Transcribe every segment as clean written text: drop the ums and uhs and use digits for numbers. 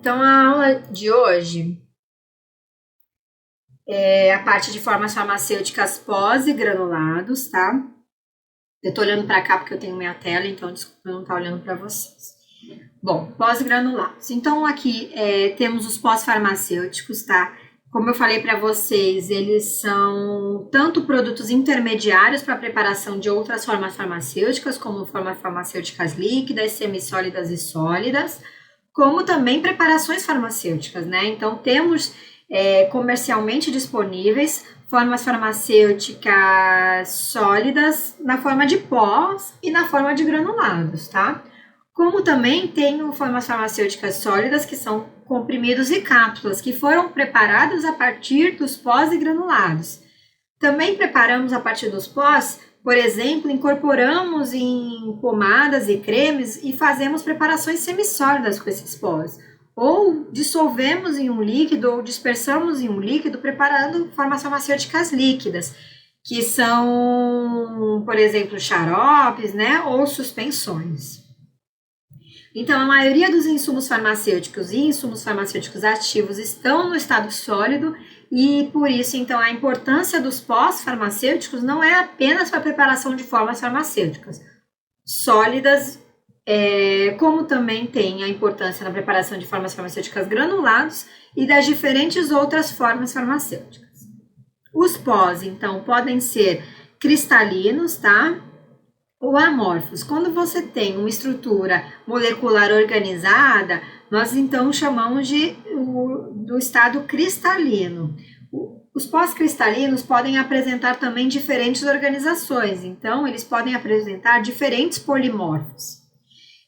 Então, a aula de hoje é a parte de formas farmacêuticas pós e granulados, tá? Eu tô olhando para cá porque eu tenho minha tela, então desculpa eu não estar olhando para vocês. Bom, pós-granulados. Então, aqui temos os pós-farmacêuticos, tá? Como eu falei para vocês, eles são tanto produtos intermediários para preparação de outras formas farmacêuticas, como formas farmacêuticas líquidas, semissólidas e sólidas, como também preparações farmacêuticas, né? Então, temos comercialmente disponíveis formas farmacêuticas sólidas na forma de pós e na forma de granulados, tá? Como também tem formas farmacêuticas sólidas, que são comprimidos e cápsulas, que foram preparadas a partir dos pós e granulados. Também preparamos a partir dos pós, por exemplo, incorporamos em pomadas e cremes e fazemos preparações semissólidas com esses pós. Ou dissolvemos em um líquido ou dispersamos em um líquido preparando formas farmacêuticas líquidas, que são, por exemplo, xaropes, né, ou suspensões. Então, a maioria dos insumos farmacêuticos e insumos farmacêuticos ativos estão no estado sólido e, por isso, então, a importância dos pós-farmacêuticos não é apenas para a preparação de formas farmacêuticas sólidas, como também tem a importância na preparação de formas farmacêuticas granulados e das diferentes outras formas farmacêuticas. Os pós, então, podem ser cristalinos, tá? Ou amorfos. Quando você tem uma estrutura molecular organizada, nós então chamamos do estado cristalino. Os pós-cristalinos podem apresentar também diferentes organizações, então eles podem apresentar diferentes polimorfos.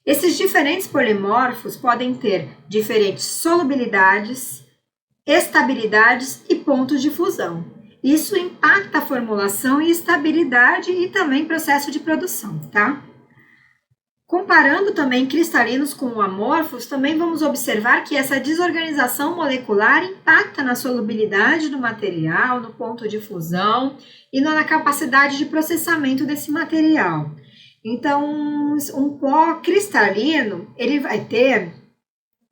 Esses diferentes polimorfos podem ter diferentes solubilidades, estabilidades e pontos de fusão. Isso impacta a formulação e estabilidade e também processo de produção, tá? Comparando também cristalinos com amorfos, também vamos observar que essa desorganização molecular impacta na solubilidade do material, no ponto de fusão e na capacidade de processamento desse material. Então, um pó cristalino, ele vai ter,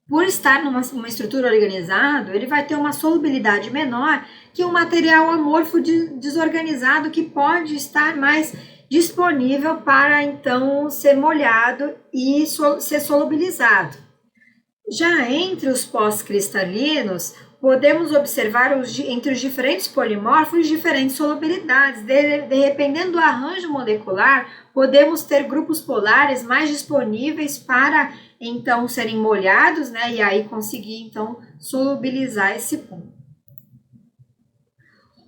por estar numa estrutura organizada, ele vai ter uma solubilidade menor que um material amorfo desorganizado que pode estar mais disponível para, então, ser molhado e ser solubilizado. Já entre os pós-cristalinos, podemos observar entre os diferentes polimorfos diferentes solubilidades. Dependendo do arranjo molecular, podemos ter grupos polares mais disponíveis para, então, serem molhados, né? E aí conseguir, então, solubilizar esse ponto.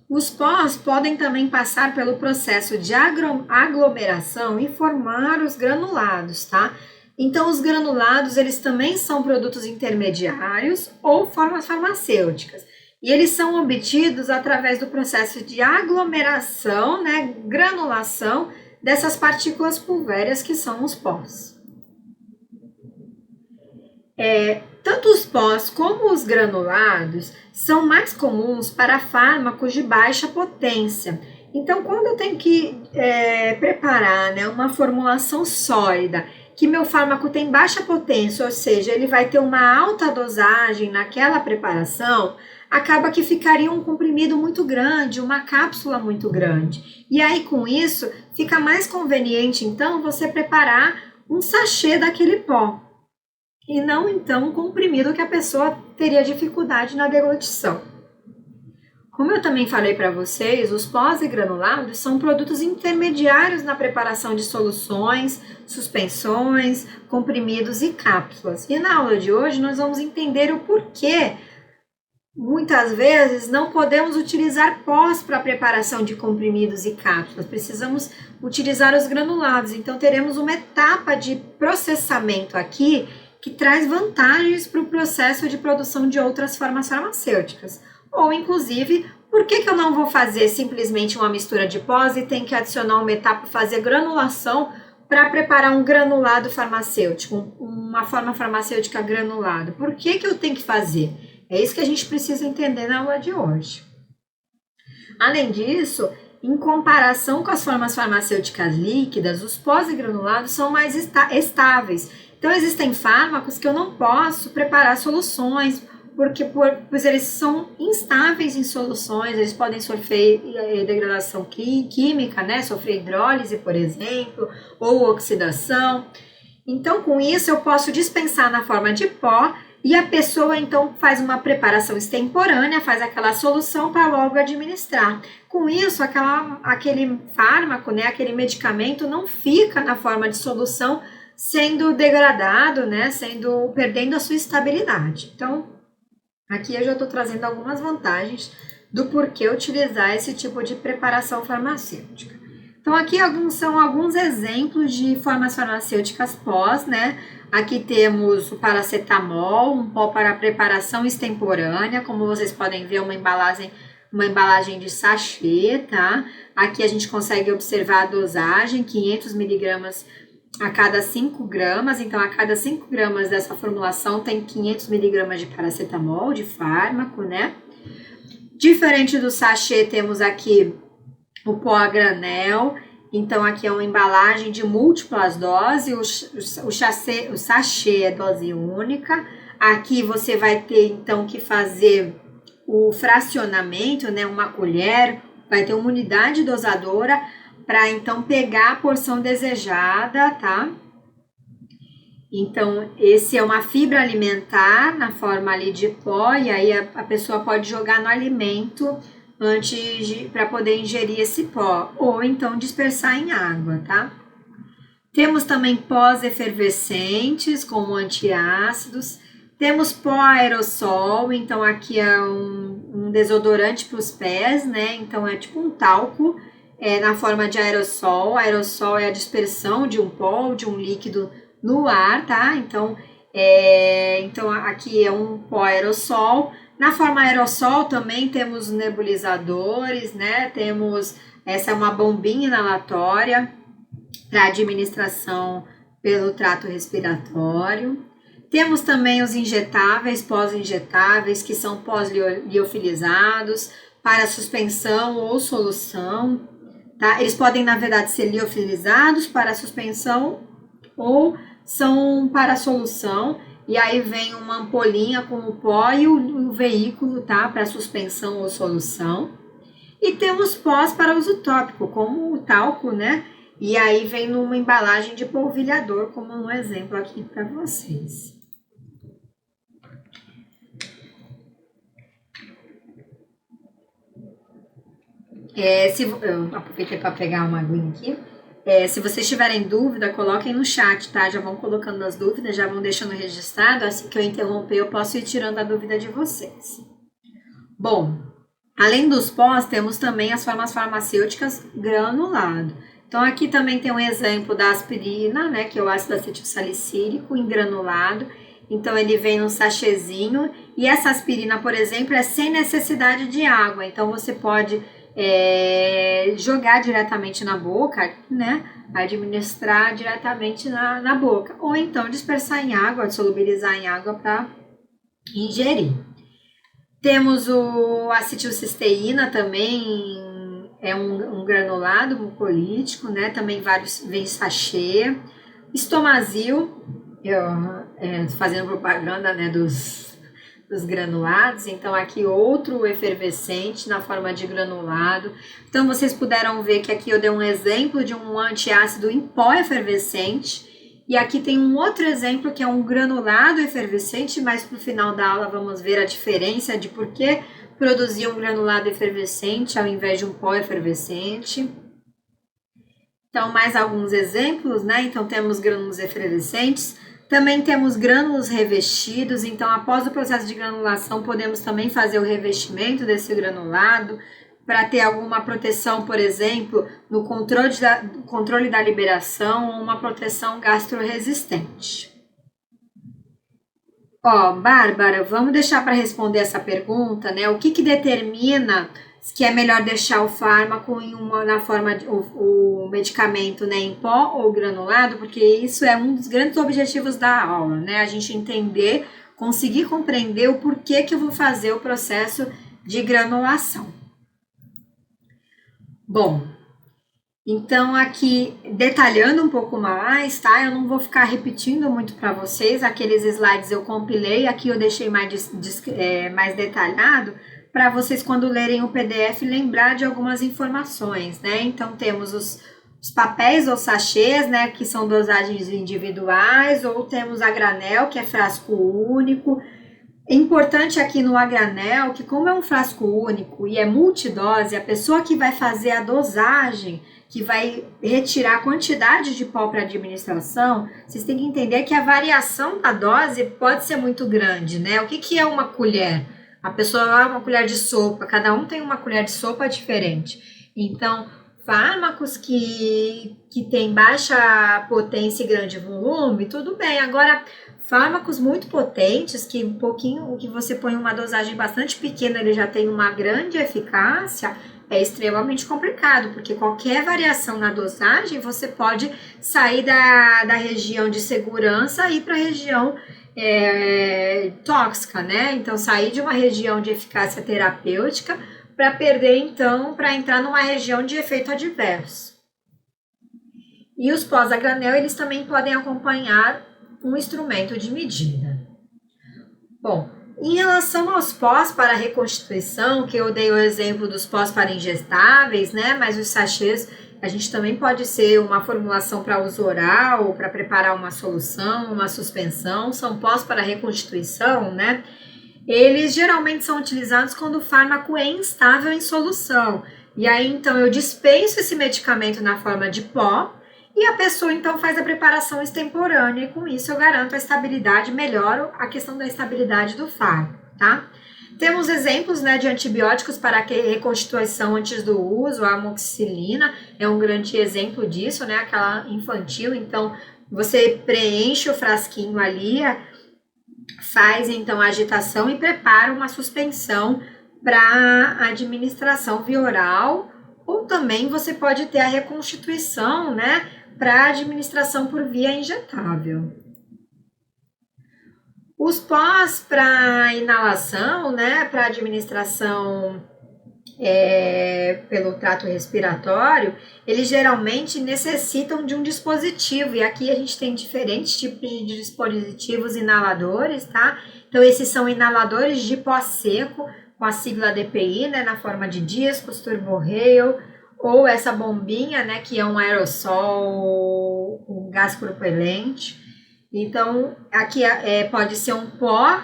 Os pós podem também passar pelo processo de aglomeração e formar os granulados, tá? Então, os granulados, eles também são produtos intermediários ou formas farmacêuticas. E eles são obtidos através do processo de aglomeração, né, granulação dessas partículas pulvéreas que são os pós. Tanto os pós como os granulados são mais comuns para fármacos de baixa potência. Então, quando eu tenho que preparar, né, uma formulação sólida, que meu fármaco tem baixa potência, ou seja, ele vai ter uma alta dosagem naquela preparação, acaba que ficaria um comprimido muito grande, uma cápsula muito grande. E aí, com isso, fica mais conveniente, então, você preparar um sachê daquele pó. E não, então, um comprimido que a pessoa teria dificuldade na deglutição. Como eu também falei para vocês, os pós e granulados são produtos intermediários na preparação de soluções, suspensões, comprimidos e cápsulas. E na aula de hoje nós vamos entender o porquê muitas vezes não podemos utilizar pós para a preparação de comprimidos e cápsulas. Precisamos utilizar os granulados. Então teremos uma etapa de processamento aqui que traz vantagens para o processo de produção de outras formas farmacêuticas. Ou, inclusive, por que eu não vou fazer simplesmente uma mistura de pós e tem que adicionar uma etapa, fazer granulação para preparar um granulado farmacêutico, uma forma farmacêutica granulada? Por que eu tenho que fazer? É isso que a gente precisa entender na aula de hoje. Além disso, em comparação com as formas farmacêuticas líquidas, os pós e granulados são mais estáveis Então, existem fármacos que eu não posso preparar soluções, porque pois eles são instáveis em soluções, eles podem sofrer degradação química, né? Sofrer hidrólise, por exemplo, ou oxidação. Então, com isso, eu posso dispensar na forma de pó e a pessoa, então, faz uma preparação extemporânea, faz aquela solução para logo administrar. Com isso, aquele fármaco, né, aquele medicamento não fica na forma de solução sendo degradado, né, perdendo a sua estabilidade. Então, aqui eu já estou trazendo algumas vantagens do porquê utilizar esse tipo de preparação farmacêutica. Então, aqui são alguns exemplos de formas farmacêuticas pós, né? Aqui temos o paracetamol, um pó para preparação extemporânea, como vocês podem ver, uma embalagem de sachê, tá? Aqui a gente consegue observar a dosagem, 500 miligramas a cada 5 gramas, então a cada 5 gramas dessa formulação tem 500 miligramas de paracetamol, de fármaco, né? Diferente do sachê, temos aqui o pó a granel, então aqui é uma embalagem de múltiplas doses, o sachê é dose única. Aqui você vai ter então que fazer o fracionamento, né, uma colher, vai ter uma unidade dosadora para então pegar a porção desejada, tá? Então, esse é uma fibra alimentar na forma ali de pó, e aí a pessoa pode jogar no alimento para poder ingerir esse pó, ou então dispersar em água, tá? Temos também pós efervescentes, como antiácidos. Temos pó aerossol, então aqui é um desodorante para os pés, né? Então é tipo um talco, na forma de aerossol. Aerossol é a dispersão de um pó ou de um líquido no ar, tá? Então aqui é um pó aerossol. Na forma aerossol também temos nebulizadores, né? Essa é uma bombinha inalatória para administração pelo trato respiratório. Temos também os injetáveis, pós-injetáveis, que são pós-liofilizados para suspensão ou solução, tá? Eles podem, na verdade, ser liofilizados para suspensão ou são para solução. E aí vem uma ampolinha com o pó e o veículo, tá? Para suspensão ou solução. E temos pós para uso tópico, como o talco, né? E aí vem numa embalagem de polvilhador, como um exemplo aqui para vocês. Eu aproveitei para pegar uma aguinha aqui. Se vocês tiverem dúvida, coloquem no chat, tá? Já vão colocando as dúvidas, já vão deixando registrado. Assim que eu interromper, eu posso ir tirando a dúvida de vocês. Bom, além dos pós, temos também as formas farmacêuticas granulado. Então, aqui também tem um exemplo da aspirina, né? Que é o ácido acetilsalicílico em granulado. Então, ele vem num sachêzinho. E essa aspirina, por exemplo, é sem necessidade de água. Então, você pode jogar diretamente na boca, né? Administrar diretamente na boca. Ou então dispersar em água, solubilizar em água para ingerir. Temos o acetilcisteína também, é um granulado mucolítico, né? Também vem sachê. Estomazil, fazendo propaganda, né, dos granulados. Então aqui outro efervescente na forma de granulado. Então vocês puderam ver que aqui eu dei um exemplo de um antiácido em pó efervescente. E aqui tem um outro exemplo que é um granulado efervescente, mas para o final da aula vamos ver a diferença de por que produzir um granulado efervescente ao invés de um pó efervescente. Então, mais alguns exemplos, né? Então, temos grânulos efervescentes. Também temos grânulos revestidos, então após o processo de granulação podemos também fazer o revestimento desse granulado para ter alguma proteção, por exemplo, no controle da liberação ou uma proteção gastroresistente. Bárbara, vamos deixar para responder essa pergunta, né? O que determina que é melhor deixar o fármaco na forma o medicamento, né, em pó ou granulado, porque isso é um dos grandes objetivos da aula, né? A gente entender, conseguir compreender o porquê que eu vou fazer o processo de granulação. Bom, Então, aqui, detalhando um pouco mais, tá? Eu não vou ficar repetindo muito para vocês, aqueles slides eu compilei, aqui eu deixei mais detalhado, para vocês, quando lerem o PDF, lembrar de algumas informações, né? Então, temos os papéis ou sachês, né, que são dosagens individuais, ou temos a granel, que é frasco único. É importante aqui no a granel que, como é um frasco único e é multidose, a pessoa que vai fazer a dosagem, que vai retirar a quantidade de pó para administração, vocês têm que entender que a variação da dose pode ser muito grande, né? O que é uma colher? A pessoa uma colher de sopa, cada um tem uma colher de sopa diferente. Então, fármacos que têm baixa potência e grande volume, tudo bem. Agora, fármacos muito potentes, que você põe uma dosagem bastante pequena, ele já tem uma grande eficácia, é extremamente complicado, porque qualquer variação na dosagem, você pode sair da região de segurança e ir para a região tóxica, né? Então, sair de uma região de eficácia terapêutica para perder, então, para entrar numa região de efeito adverso. E os pós a granel, eles também podem acompanhar um instrumento de medida. Bom, em relação aos pós para reconstituição, que eu dei o exemplo dos pós para injetáveis, né? Mas os sachês, a gente também pode ser uma formulação para uso oral, para preparar uma solução, uma suspensão, são pós para reconstituição, né? Eles geralmente são utilizados quando o fármaco é instável em solução. E aí, então, eu dispenso esse medicamento na forma de pó e a pessoa, então, faz a preparação extemporânea. E com isso, eu garanto a estabilidade, melhoro a questão da estabilidade do fármaco, tá? Temos exemplos, né, de antibióticos para reconstituição antes do uso. A amoxicilina é um grande exemplo disso, né? Aquela infantil. Então, você preenche o frasquinho ali, faz então a agitação e prepara uma suspensão para administração via oral, ou também você pode ter a reconstituição, né, para administração por via injetável. Os pós para inalação, né, para administração pelo trato respiratório, eles geralmente necessitam de um dispositivo, e aqui a gente tem diferentes tipos de dispositivos inaladores, tá? Então, esses são inaladores de pó seco, com a sigla DPI, né, na forma de discos, turborrail, ou essa bombinha, né, que é um aerossol, um gás propelente. Então, aqui pode ser um pó,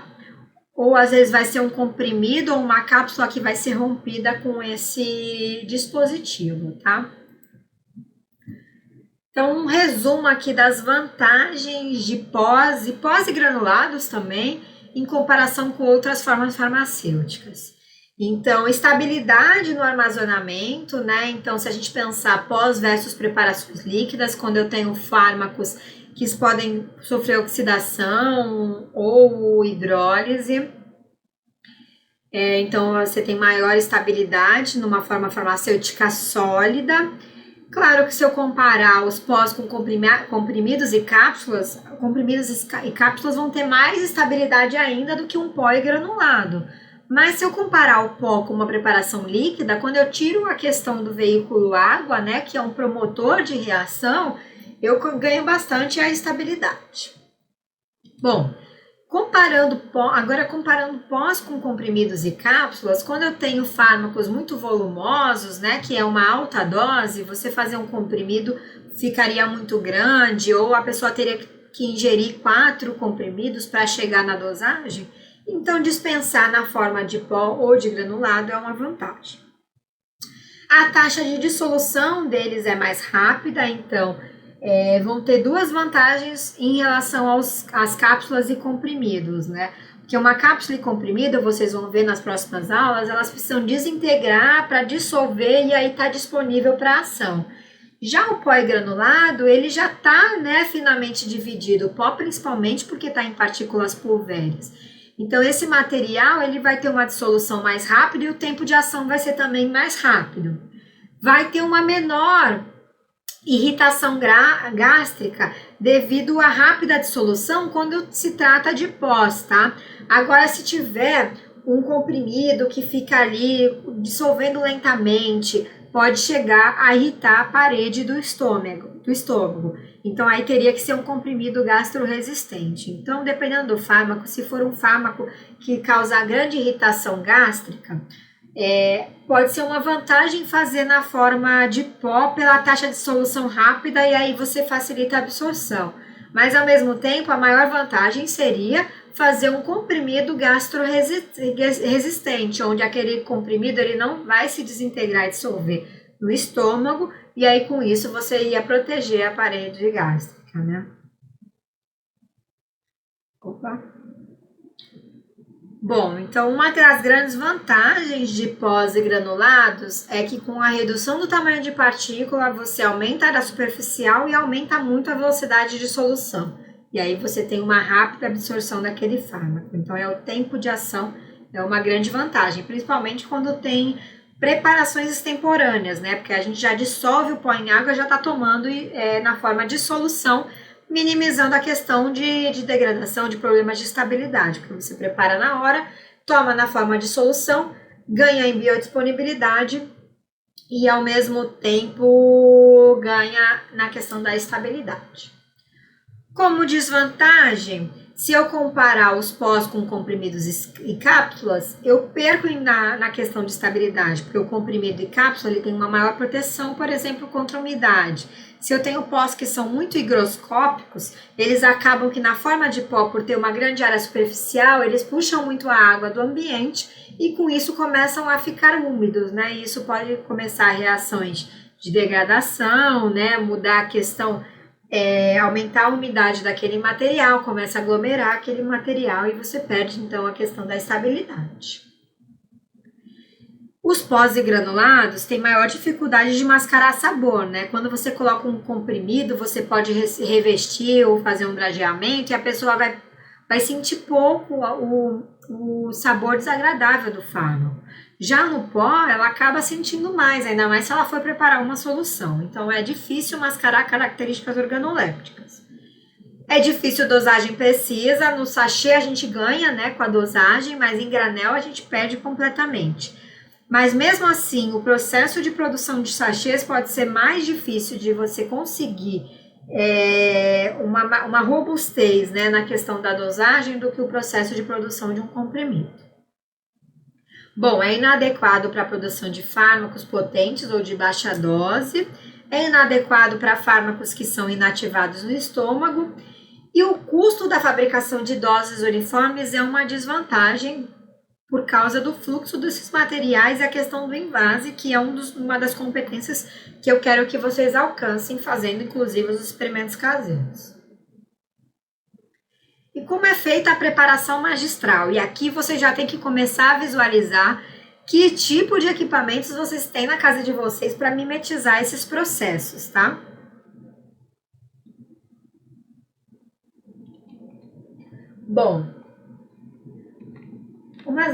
ou às vezes vai ser um comprimido ou uma cápsula que vai ser rompida com esse dispositivo, tá? Então, um resumo aqui das vantagens de pós e pós-granulados também, em comparação com outras formas farmacêuticas. Então, estabilidade no armazenamento, né? Então, se a gente pensar pós versus preparações líquidas, quando eu tenho fármacos que podem sofrer oxidação ou hidrólise. Então, você tem maior estabilidade numa forma farmacêutica sólida. Claro que se eu comparar os pós com comprimidos e cápsulas, comprimidos e cápsulas vão ter mais estabilidade ainda do que um pó e granulado. Mas se eu comparar o pó com uma preparação líquida, quando eu tiro a questão do veículo água, né, que é um promotor de reação, eu ganho bastante a estabilidade. Bom, comparando pós com comprimidos e cápsulas, quando eu tenho fármacos muito volumosos, né, que é uma alta dose, você fazer um comprimido ficaria muito grande, ou a pessoa teria que ingerir 4 comprimidos para chegar na dosagem. Então, dispensar na forma de pó ou de granulado é uma vantagem. A taxa de dissolução deles é mais rápida, então vão ter duas vantagens em relação às cápsulas e comprimidos, né? Porque uma cápsula e comprimido, vocês vão ver nas próximas aulas, elas precisam desintegrar para dissolver e aí está disponível para ação. Já o pó e granulado, ele já está, né, finamente dividido, o pó principalmente porque está em partículas pulvéreas. Então, esse material ele vai ter uma dissolução mais rápida e o tempo de ação vai ser também mais rápido. Vai ter uma menor irritação gástrica devido à rápida dissolução quando se trata de pós, tá? Agora, se tiver um comprimido que fica ali dissolvendo lentamente, pode chegar a irritar a parede do estômago. Então, aí teria que ser um comprimido gastroresistente. Então, dependendo do fármaco, se for um fármaco que causa grande irritação gástrica, pode ser uma vantagem fazer na forma de pó pela taxa de solução rápida e aí você facilita a absorção. Mas, ao mesmo tempo, a maior vantagem seria fazer um comprimido gastroresistente, onde aquele comprimido ele não vai se desintegrar e dissolver no estômago, e aí com isso você ia proteger a parede gástrica, né? Opa! Bom, então uma das grandes vantagens de pós e granulados é que com a redução do tamanho de partícula, você aumenta a área superficial e aumenta muito a velocidade de solução. E aí você tem uma rápida absorção daquele fármaco. Então, o tempo de ação é uma grande vantagem, principalmente quando tem preparações extemporâneas, né? Porque a gente já dissolve o pó em água, já está tomando na forma de solução, minimizando a questão de degradação, de problemas de estabilidade, porque você prepara na hora, toma na forma de solução, ganha em biodisponibilidade e, ao mesmo tempo, ganha na questão da estabilidade. Como desvantagem, se eu comparar os pós com comprimidos e cápsulas, eu perco na questão de estabilidade, porque o comprimido e cápsula ele tem uma maior proteção, por exemplo, contra umidade. Se eu tenho pós que são muito higroscópicos, eles acabam que na forma de pó, por ter uma grande área superficial, eles puxam muito a água do ambiente e com isso começam a ficar úmidos, né? E isso pode começar reações de degradação, né? Mudar a questão, aumentar a umidade daquele material, começa a aglomerar aquele material e você perde então a questão da estabilidade. Os pós e granulados têm maior dificuldade de mascarar sabor, né? Quando você coloca um comprimido, você pode revestir ou fazer um drageamento e a pessoa vai sentir pouco o sabor desagradável do fármaco. Já no pó, ela acaba sentindo mais, ainda mais se ela for preparar uma solução. Então, é difícil mascarar características organolépticas. É difícil dosagem precisa, no sachê a gente ganha, né, com a dosagem, mas em granel a gente perde completamente. Mas mesmo assim, o processo de produção de sachês pode ser mais difícil de você conseguir uma robustez, né, na questão da dosagem do que o processo de produção de um comprimido. Bom, é inadequado para a produção de fármacos potentes ou de baixa dose, é inadequado para fármacos que são inativados no estômago e o custo da fabricação de doses uniformes é uma desvantagem por causa do fluxo desses materiais e a questão do invase, que é uma das competências que eu quero que vocês alcancem fazendo, inclusive, os experimentos caseiros. E como é feita a preparação magistral? E aqui você já tem que começar a visualizar que tipo de equipamentos vocês têm na casa de vocês para mimetizar esses processos, tá? Bom, uma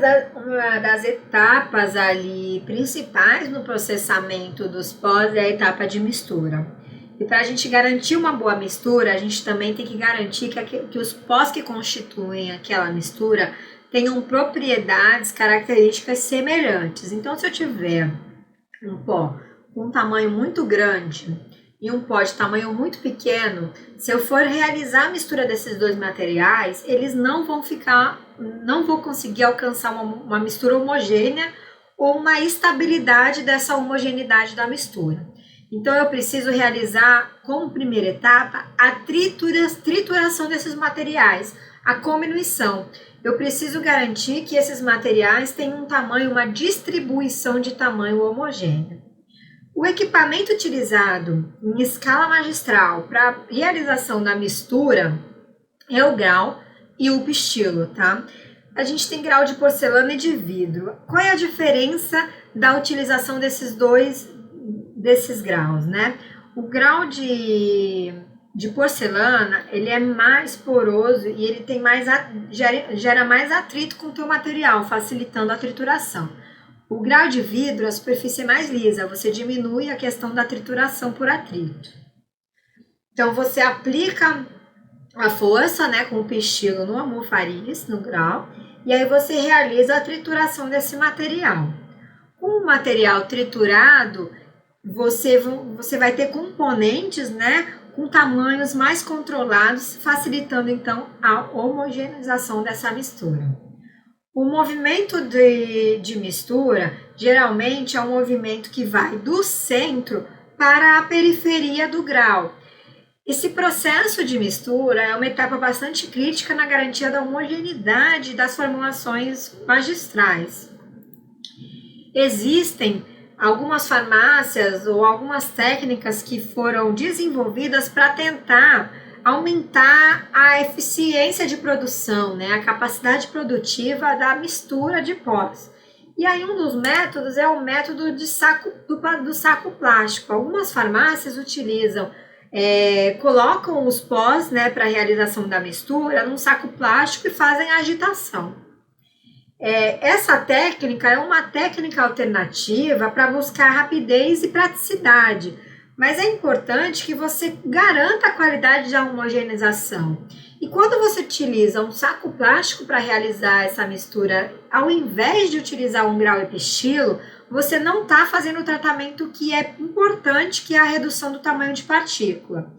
das etapas ali principais no processamento dos pós é a etapa de mistura. E para a gente garantir uma boa mistura, a gente também tem que garantir que os pós que constituem aquela mistura tenham propriedades, características semelhantes. Então, se eu tiver um pó com um tamanho muito grande e um pó de tamanho muito pequeno, se eu for realizar a mistura desses dois materiais, eles não vou conseguir alcançar uma mistura homogênea ou uma estabilidade dessa homogeneidade da mistura. Então, eu preciso realizar, como primeira etapa, a trituração desses materiais, a comminuição. Eu preciso garantir que esses materiais tenham uma distribuição de tamanho homogênea. O equipamento utilizado em escala magistral para realização da mistura é o grau e o pistilo, tá? A gente tem grau de porcelana e de vidro. Qual é a diferença da utilização desses graus, né? O grau de porcelana, ele é mais poroso e ele tem gera mais atrito com o teu material, facilitando a trituração. O grau de vidro, a superfície é mais lisa, você diminui a questão da trituração por atrito. Então, você aplica a força, né, com o pistilo no almofariz, no grau, e aí você realiza a trituração desse material. Com o material triturado, você vai ter componentes, né, com tamanhos mais controlados, facilitando então a homogeneização dessa mistura. O movimento de mistura geralmente é um movimento que vai do centro para a periferia do grau. Esse processo de mistura é uma etapa bastante crítica na garantia da homogeneidade das formulações magistrais. Existem algumas farmácias ou algumas técnicas que foram desenvolvidas para tentar aumentar a eficiência de produção, né, a capacidade produtiva da mistura de pós. E aí um dos métodos é o método do saco plástico. Algumas farmácias utilizam, colocam os pós, né, para a realização da mistura num saco plástico e fazem a agitação. Essa técnica é uma técnica alternativa para buscar rapidez e praticidade, mas é importante que você garanta a qualidade da homogeneização. E quando você utiliza um saco plástico para realizar essa mistura, ao invés de utilizar um grau epistilo, você não está fazendo o tratamento que é importante, que é a redução do tamanho de partícula.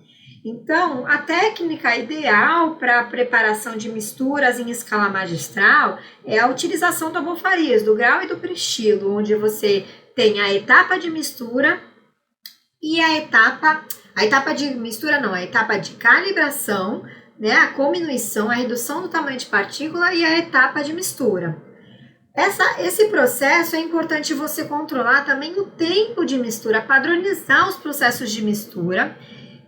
Então, a técnica ideal para a preparação de misturas em escala magistral é a utilização do abofarias, do grau e do prestilo, onde você tem a etapa de mistura e a etapa de mistura não, a etapa de calibração, né, a cominuição, a redução do tamanho de partícula e a etapa de mistura. Esse processo é importante você controlar também o tempo de mistura, padronizar os processos de mistura.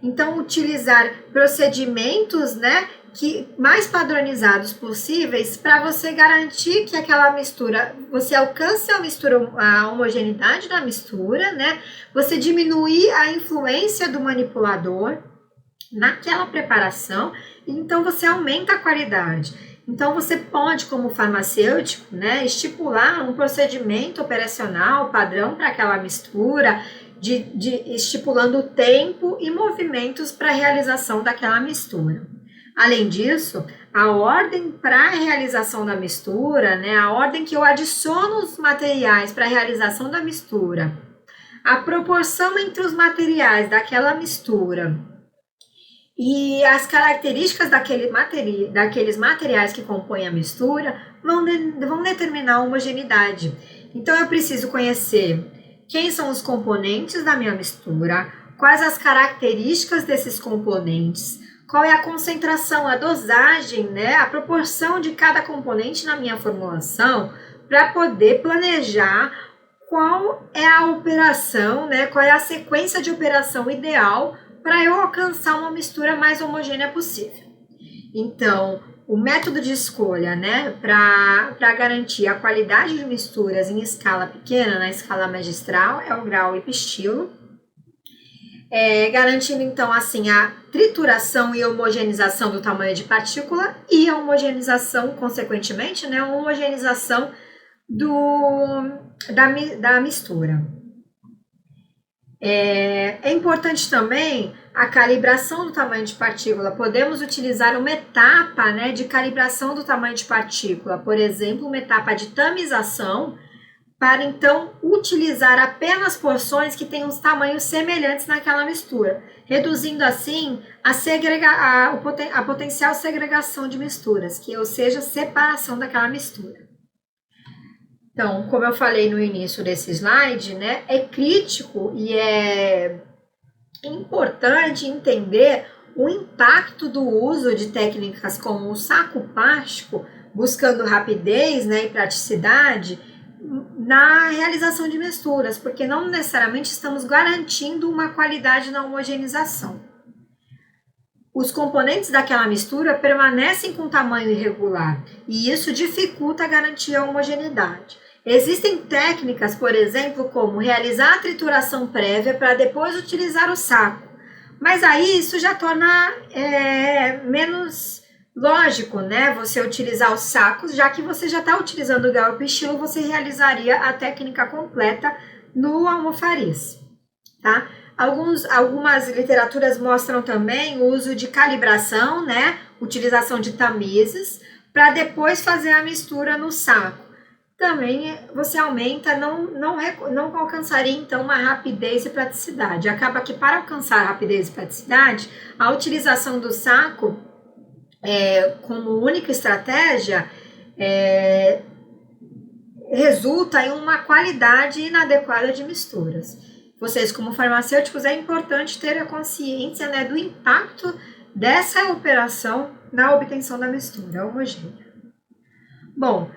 Então, utilizar procedimentos, né, mais padronizados possíveis para você garantir que aquela mistura, você alcance a homogeneidade da mistura, né, você diminuir a influência do manipulador naquela preparação, então você aumenta a qualidade. Então, você pode, como farmacêutico, né, estipular um procedimento operacional padrão para aquela mistura, estipulando o tempo e movimentos para a realização daquela mistura. Além disso, a ordem para a realização da mistura, né, a ordem que eu adiciono os materiais para a realização da mistura, a proporção entre os materiais daquela mistura e as características daqueles materiais que compõem a mistura vão determinar a homogeneidade. Então, eu preciso conhecer quem são os componentes da minha mistura, quais as características desses componentes, qual é a concentração, a dosagem, né, a proporção de cada componente na minha formulação, para poder planejar qual é a operação, né, qual é a sequência de operação ideal para eu alcançar uma mistura mais homogênea possível. Então, o método de escolha, né, para garantir a qualidade de misturas em escala pequena, na escala magistral, é o grau e pistilo, garantindo então assim a trituração e homogeneização do tamanho de partícula e a homogeneização, consequentemente, né, a homogeneização da mistura. É importante também a calibração do tamanho de partícula. Podemos utilizar uma etapa, né, de calibração do tamanho de partícula, por exemplo, uma etapa de tamização, para então utilizar apenas porções que tenham os tamanhos semelhantes naquela mistura, reduzindo assim a potencial segregação de misturas, ou seja, separação daquela mistura. Então, como eu falei no início desse slide, né, é crítico e é importante entender o impacto do uso de técnicas como o saco plástico, buscando rapidez, né, e praticidade na realização de misturas, porque não necessariamente estamos garantindo uma qualidade na homogeneização. Os componentes daquela mistura permanecem com tamanho irregular e isso dificulta a garantia da homogeneidade. Existem técnicas, por exemplo, como realizar a trituração prévia para depois utilizar o saco, mas aí isso já torna menos lógico, né? Você utilizar os sacos, já que você já está utilizando o grau e pistilo, você realizaria a técnica completa no almofariz, tá? Algumas literaturas mostram também o uso de calibração, né? Utilização de tamizes, para depois fazer a mistura no saco. também você aumenta, não alcançaria então uma rapidez e praticidade. Acaba que para alcançar rapidez e praticidade, a utilização do saco como única estratégia resulta em uma qualidade inadequada de misturas. Vocês, como farmacêuticos, é importante ter a consciência, né, do impacto dessa operação na obtenção da mistura homogênea. Bom,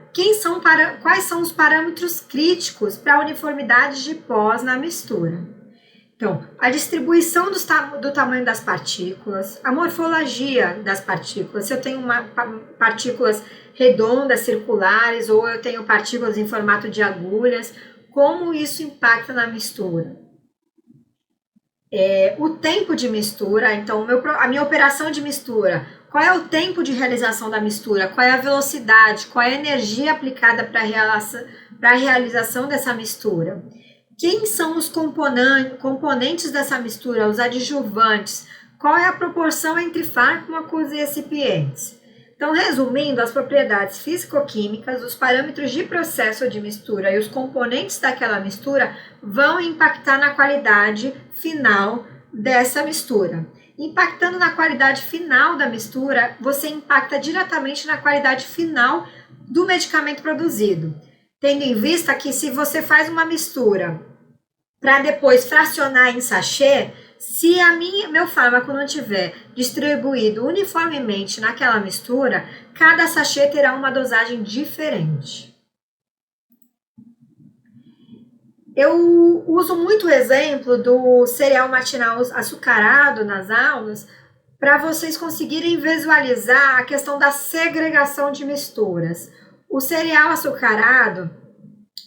quais são os parâmetros críticos para a uniformidade de pós na mistura? Então, a distribuição do tamanho das partículas, a morfologia das partículas, se eu tenho partículas redondas, circulares, ou eu tenho partículas em formato de agulhas, como isso impacta na mistura? O tempo de mistura, então a minha operação de mistura, qual é o tempo de realização da mistura, qual é a velocidade, qual é a energia aplicada para a realização dessa mistura, quem são os componentes dessa mistura, os adjuvantes, qual é a proporção entre fármacos e recipientes. Então, resumindo, as propriedades físico-químicas, os parâmetros de processo de mistura e os componentes daquela mistura vão impactar na qualidade final dessa mistura. Impactando na qualidade final da mistura, você impacta diretamente na qualidade final do medicamento produzido. Tendo em vista que se você faz uma mistura para depois fracionar em sachê, se meu fármaco não tiver distribuído uniformemente naquela mistura, cada sachê terá uma dosagem diferente. Eu uso muito o exemplo do cereal matinal açucarado nas aulas para vocês conseguirem visualizar a questão da segregação de misturas. O cereal açucarado,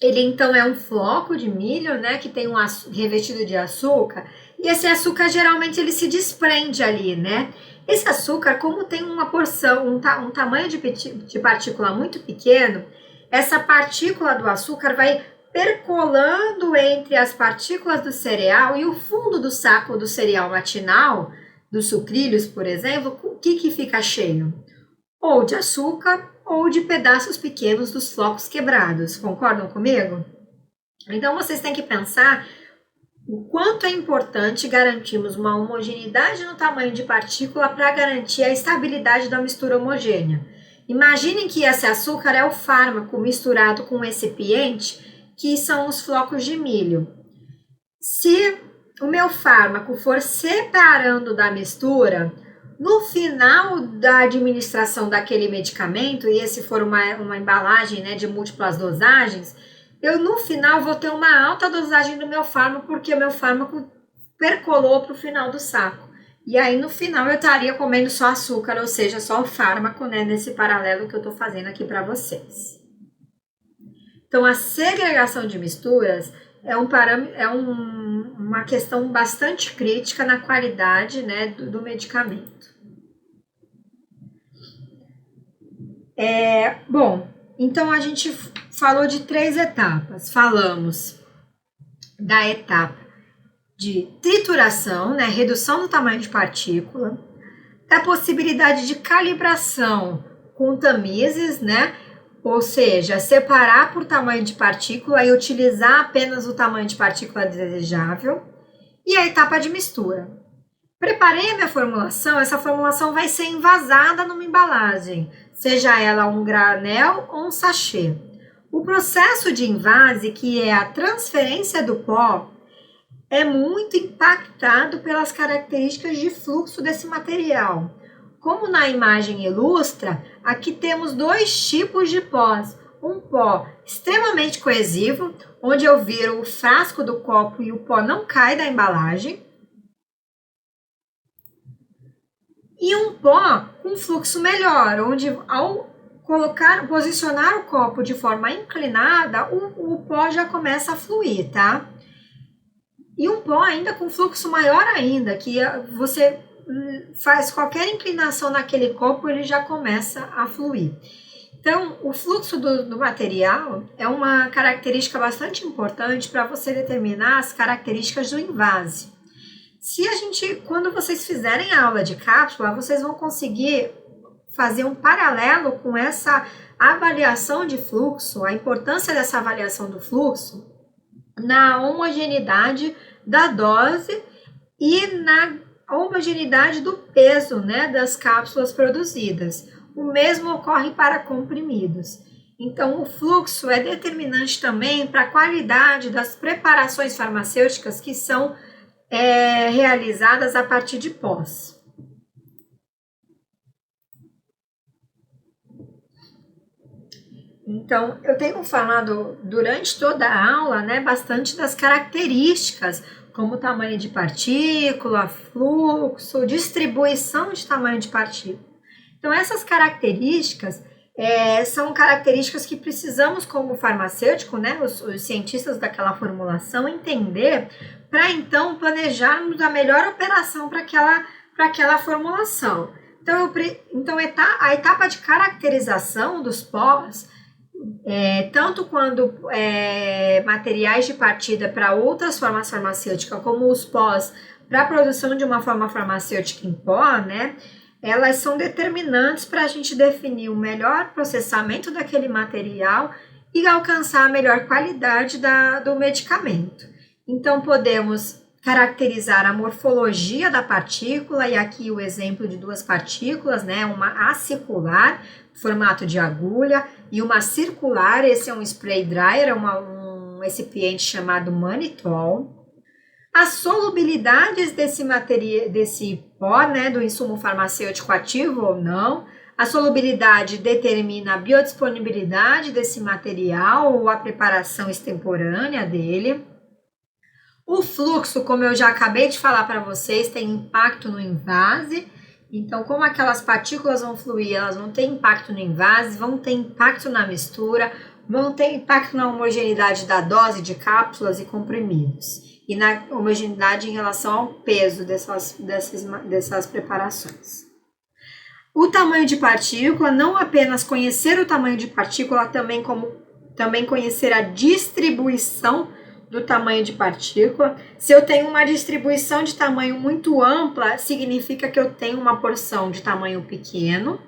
ele então é um floco de milho, né, que tem revestido de açúcar, e esse açúcar geralmente ele se desprende ali, né? Esse açúcar, como tem uma porção, um tamanho de partícula muito pequeno, essa partícula do açúcar vai percolando entre as partículas do cereal e o fundo do saco do cereal matinal, dos sucrilhos, por exemplo, o que fica cheio? Ou de açúcar ou de pedaços pequenos dos flocos quebrados. Concordam comigo? Então, vocês têm que pensar o quanto é importante garantirmos uma homogeneidade no tamanho de partícula para garantir a estabilidade da mistura homogênea. Imaginem que esse açúcar é o fármaco misturado com um recipiente, que são os flocos de milho. Se o meu fármaco for separando da mistura, no final da administração daquele medicamento, e esse for uma embalagem, né, de múltiplas dosagens, eu no final vou ter uma alta dosagem do meu fármaco, porque o meu fármaco percolou para o final do saco. E aí no final eu estaria comendo só açúcar, ou seja, só o fármaco, né, nesse paralelo que eu estou fazendo aqui para vocês. Então a segregação de misturas é uma questão bastante crítica na qualidade, né, do medicamento. Bom, então a gente falou de 3 etapas. Falamos da etapa de trituração, né, redução do tamanho de partícula, da possibilidade de calibração com tamizes, né, ou seja, separar por tamanho de partícula e utilizar apenas o tamanho de partícula desejável, e a etapa de mistura. Preparei a minha formulação, essa formulação vai ser envasada numa embalagem, seja ela um granel ou um sachê. O processo de envase, que é a transferência do pó, é muito impactado pelas características de fluxo desse material. Como na imagem ilustra, aqui temos 2 tipos de pós. Um pó extremamente coesivo, onde eu viro o frasco do copo e o pó não cai da embalagem. E um pó com fluxo melhor, onde ao posicionar o copo de forma inclinada, o pó já começa a fluir, tá? E um pó ainda com fluxo maior ainda, que você faz qualquer inclinação naquele copo, ele já começa a fluir. Então, o fluxo do material é uma característica bastante importante para você determinar as características do envase. Quando vocês fizerem a aula de cápsula, vocês vão conseguir fazer um paralelo com essa a avaliação de fluxo, a importância dessa avaliação do fluxo na homogeneidade da dose e na homogeneidade do peso, né, das cápsulas produzidas. O mesmo ocorre para comprimidos. Então, o fluxo é determinante também para a qualidade das preparações farmacêuticas que são realizadas a partir de pós. Então, eu tenho falado durante toda a aula, né, bastante das características, como tamanho de partícula, fluxo, distribuição de tamanho de partícula. Então, essas características são características que precisamos, como farmacêutico, né, os cientistas daquela formulação, entender para então planejarmos a melhor operação para aquela formulação. Então, a etapa de caracterização dos pós, tanto quando materiais de partida para outras formas farmacêuticas, como os pós para a produção de uma forma farmacêutica em pó, né, elas são determinantes para a gente definir o melhor processamento daquele material e alcançar a melhor qualidade do medicamento. Então, podemos caracterizar a morfologia da partícula, e aqui o exemplo de duas partículas, né, uma acicular, formato de agulha, e uma circular, esse é um spray dryer, um recipiente chamado mannitol. As solubilidades desse pó, né, do insumo farmacêutico ativo ou não. A solubilidade determina a biodisponibilidade desse material ou a preparação extemporânea dele. O fluxo, como eu já acabei de falar para vocês, tem impacto no invase. Então, como aquelas partículas vão fluir, elas vão ter impacto no invase, vão ter impacto na mistura, vão ter impacto na homogeneidade da dose de cápsulas e comprimidos e na homogeneidade em relação ao peso dessas preparações. O tamanho de partícula, não apenas conhecer o tamanho de partícula, também conhecer a distribuição do tamanho de partícula. Se eu tenho uma distribuição de tamanho muito ampla, significa que eu tenho uma porção de tamanho pequeno,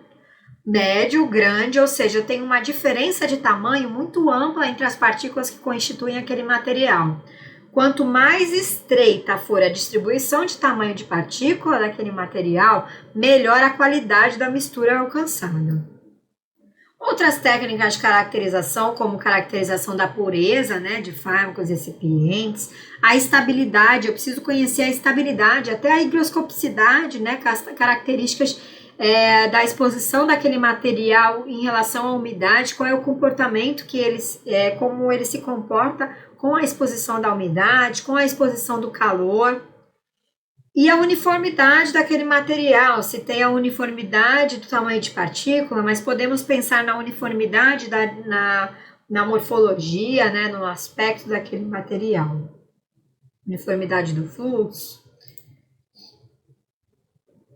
médio, grande, ou seja, eu tenho uma diferença de tamanho muito ampla entre as partículas que constituem aquele material. Quanto mais estreita for a distribuição de tamanho de partícula daquele material, melhor a qualidade da mistura alcançada. Outras técnicas de caracterização, como caracterização da pureza, né, de fármacos e recipientes, a estabilidade, eu preciso conhecer a estabilidade, até a higroscopicidade, né, características da exposição daquele material em relação à umidade, qual é o comportamento como ele se comporta com a exposição da umidade, com a exposição do calor. E a uniformidade daquele material, se tem a uniformidade do tamanho de partícula, mas podemos pensar na uniformidade na morfologia, né, no aspecto daquele material. Uniformidade do fluxo.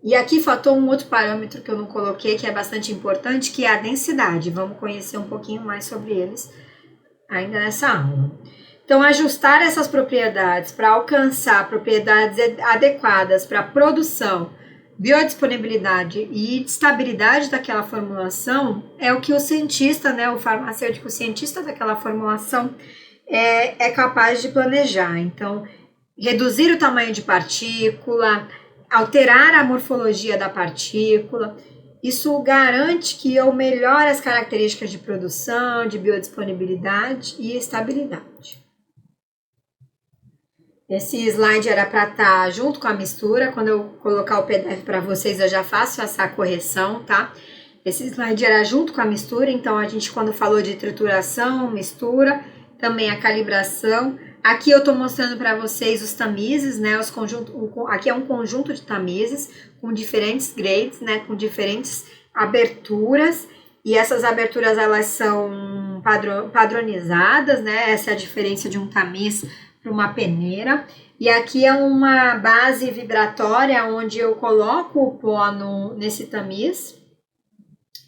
E aqui faltou um outro parâmetro que eu não coloquei, que é bastante importante, que é a densidade. Vamos conhecer um pouquinho mais sobre eles ainda nessa aula. Então, ajustar essas propriedades para alcançar propriedades adequadas para produção, biodisponibilidade e estabilidade daquela formulação é o que o cientista, né, o farmacêutico cientista daquela formulação é capaz de planejar. Então, reduzir o tamanho de partícula, alterar a morfologia da partícula, isso garante que eu melhore as características de produção, de biodisponibilidade e estabilidade. Esse slide era para estar junto com a mistura. Quando eu colocar o PDF para vocês, eu já faço essa correção, tá? Esse slide era junto com a mistura, então a gente, quando falou de trituração, mistura, também a calibração. Aqui eu estou mostrando para vocês os tamizes, né? Aqui é um conjunto de tamizes com diferentes grades, né? Com diferentes aberturas. E essas aberturas, elas são padronizadas, né? Essa é a diferença de um tamiz para uma peneira. E aqui é uma base vibratória onde eu coloco o pó nesse tamiz.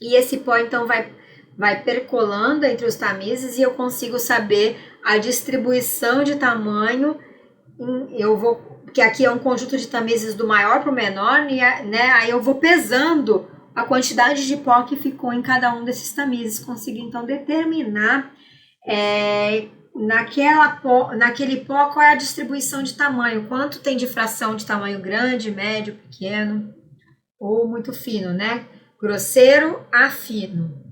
E esse pó, então, vai percolando entre os tamizes e eu consigo saber a distribuição de tamanho. Porque aqui é um conjunto de tamizes do maior para o menor, né? Aí eu vou pesando a quantidade de pó que ficou em cada um desses tamizes. Consegui, então, determinar naquele pó qual é a distribuição de tamanho, quanto tem de fração de tamanho grande, médio, pequeno ou muito fino, né? Grosseiro a fino.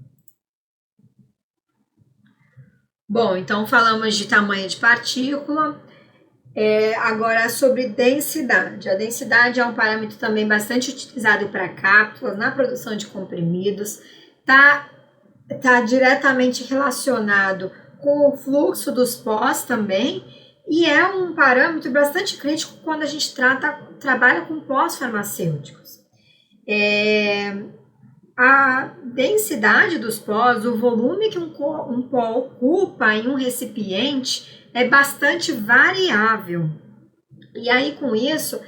Bom, então falamos de tamanho de partícula. Agora sobre densidade. A densidade é um parâmetro também bastante utilizado para cápsulas, na produção de comprimidos. Tá diretamente relacionado com o fluxo dos pós também, e é um parâmetro bastante crítico quando a gente trabalha com pós farmacêuticos. A densidade dos pós, o volume que um pó ocupa em um recipiente é bastante variável. E aí, com isso,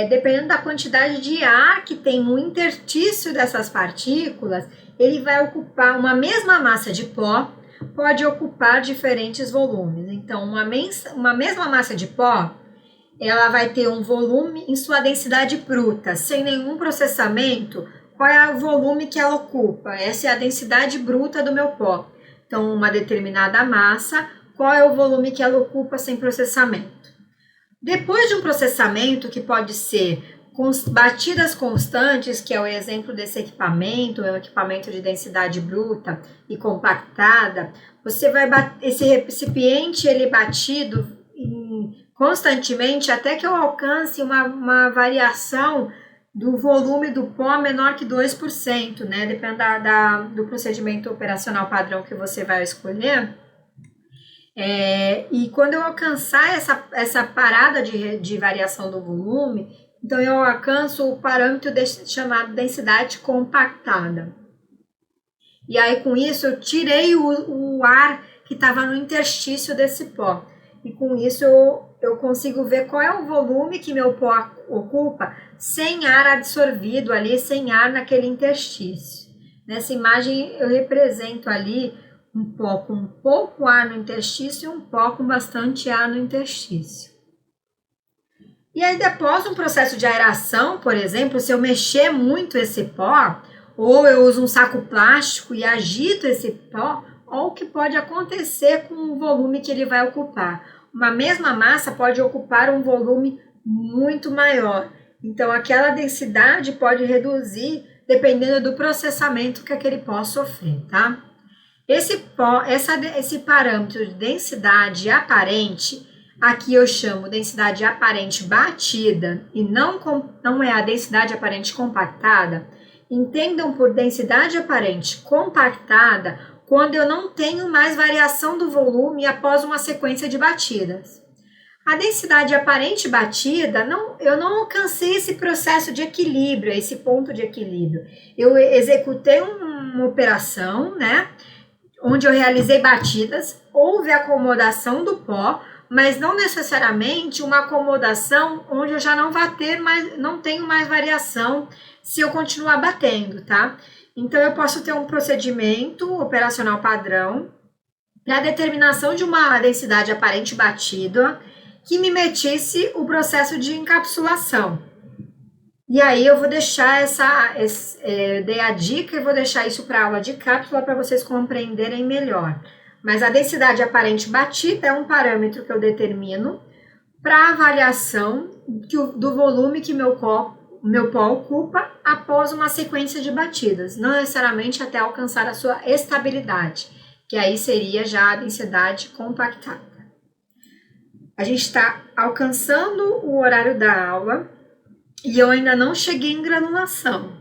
dependendo da quantidade de ar que tem no interstício dessas partículas, ele vai ocupar uma mesma massa de pó, pode ocupar diferentes volumes. Então, uma mesma massa de pó, ela vai ter um volume em sua densidade bruta, sem nenhum processamento. Qual é o volume que ela ocupa? Essa é a densidade bruta do meu pó. Então, uma determinada massa, qual é o volume que ela ocupa sem processamento? Depois de um processamento, que pode ser com batidas constantes, que é o exemplo desse equipamento, é um equipamento de densidade bruta e compactada, você vai esse recipiente ele é batido constantemente até que eu alcance uma variação do volume do pó menor que 2%, né? Depende do procedimento operacional padrão que você vai escolher. E quando eu alcançar essa parada de variação do volume, então eu alcanço o parâmetro chamado densidade compactada. E aí com isso eu tirei o ar que estava no interstício desse pó. E com isso eu consigo ver qual é o volume que meu pó ocupa sem ar absorvido ali, sem ar naquele interstício. Nessa imagem eu represento ali um pó com pouco ar no interstício e um pó com bastante ar no interstício. E aí, depois um processo de aeração, por exemplo, se eu mexer muito esse pó, ou eu uso um saco plástico e agito esse pó, olha o que pode acontecer com o volume que ele vai ocupar. Uma mesma massa pode ocupar um volume muito maior. Então, aquela densidade pode reduzir dependendo do processamento que aquele pó sofrer, tá? Esse parâmetro de densidade aparente, aqui eu chamo densidade aparente batida e não é a densidade aparente compactada. Entendam por densidade aparente compactada quando eu não tenho mais variação do volume após uma sequência de batidas. A densidade aparente batida, eu não alcancei esse processo de equilíbrio, esse ponto de equilíbrio. Eu executei uma operação, né, onde eu realizei batidas, houve acomodação do pó, mas não necessariamente uma acomodação onde eu já não tenho mais variação se eu continuar batendo, tá? Então, eu posso ter um procedimento operacional padrão para determinação de uma densidade aparente batida que me metisse o processo de encapsulação. E aí eu vou deixar dei a dica e vou deixar isso para aula de cápsula para vocês compreenderem melhor. Mas a densidade aparente batida é um parâmetro que eu determino para avaliação do volume que meu pó ocupa após uma sequência de batidas, não necessariamente até alcançar a sua estabilidade, que aí seria já a densidade compactada. A gente está alcançando o horário da aula e eu ainda não cheguei em granulação. O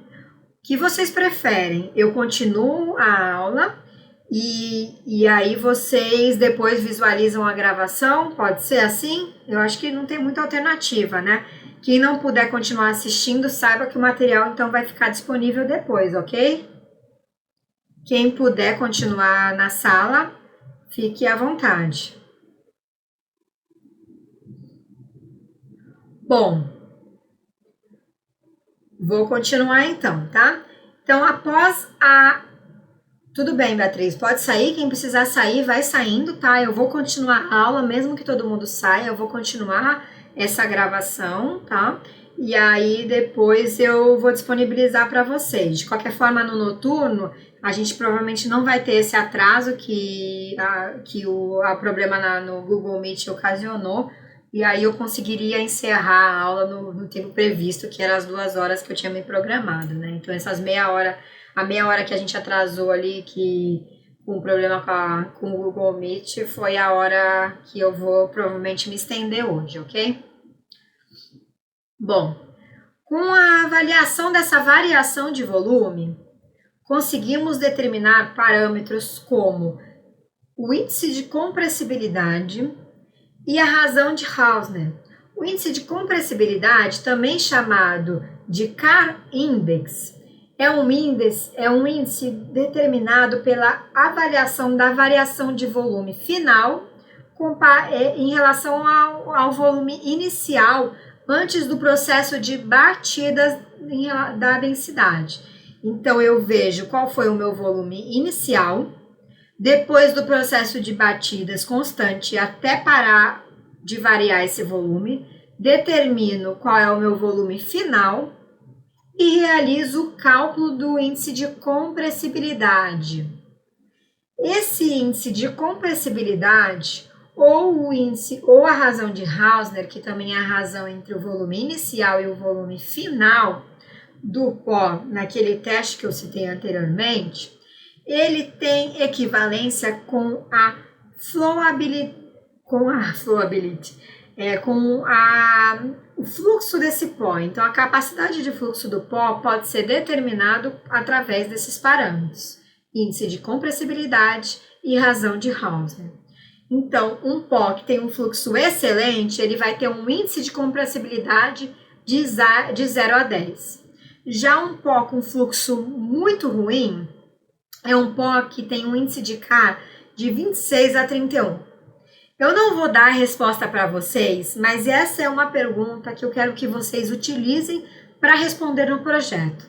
que vocês preferem? Eu continuo a aula e aí vocês depois visualizam a gravação? Pode ser assim? Eu acho que não tem muita alternativa, né? Quem não puder continuar assistindo, saiba que o material então vai ficar disponível depois, ok? Quem puder continuar na sala, fique à vontade. Bom, vou continuar então, tá? Então, após Tudo bem, Beatriz, pode sair, quem precisar sair, vai saindo, tá? Eu vou continuar a aula, mesmo que todo mundo saia, eu vou continuar essa gravação, tá? E aí depois eu vou disponibilizar para vocês. De qualquer forma, no noturno, a gente provavelmente não vai ter esse atraso que a problema no Google Meet ocasionou. E aí eu conseguiria encerrar a aula no tempo previsto, que era as 2 horas que eu tinha me programado, né? Então essas a meia hora que a gente atrasou ali, que com o problema com o Google Meet, foi a hora que eu vou provavelmente me estender hoje, ok? Bom, com a avaliação dessa variação de volume, conseguimos determinar parâmetros como o índice de compressibilidade e a razão de Hausner. O índice de compressibilidade, também chamado de Carr Index, é um índice determinado pela avaliação da variação de volume final em relação ao volume inicial antes do processo de batidas da densidade. Então, eu vejo qual foi o meu volume inicial, depois do processo de batidas constante até parar de variar esse volume, determino qual é o meu volume final e realizo o cálculo do índice de compressibilidade. Esse índice de compressibilidade ou a razão de Hausner, que também é a razão entre o volume inicial e o volume final do pó, naquele teste que eu citei anteriormente, ele tem equivalência com o fluxo desse pó. Então, a capacidade de fluxo do pó pode ser determinado através desses parâmetros: índice de compressibilidade e razão de Hausner. Então, um pó que tem um fluxo excelente, ele vai ter um índice de compressibilidade de 0 a 10. Já um pó com fluxo muito ruim é um pó que tem um índice de Carr de 26 a 31. Eu não vou dar a resposta para vocês, mas essa é uma pergunta que eu quero que vocês utilizem para responder no projeto.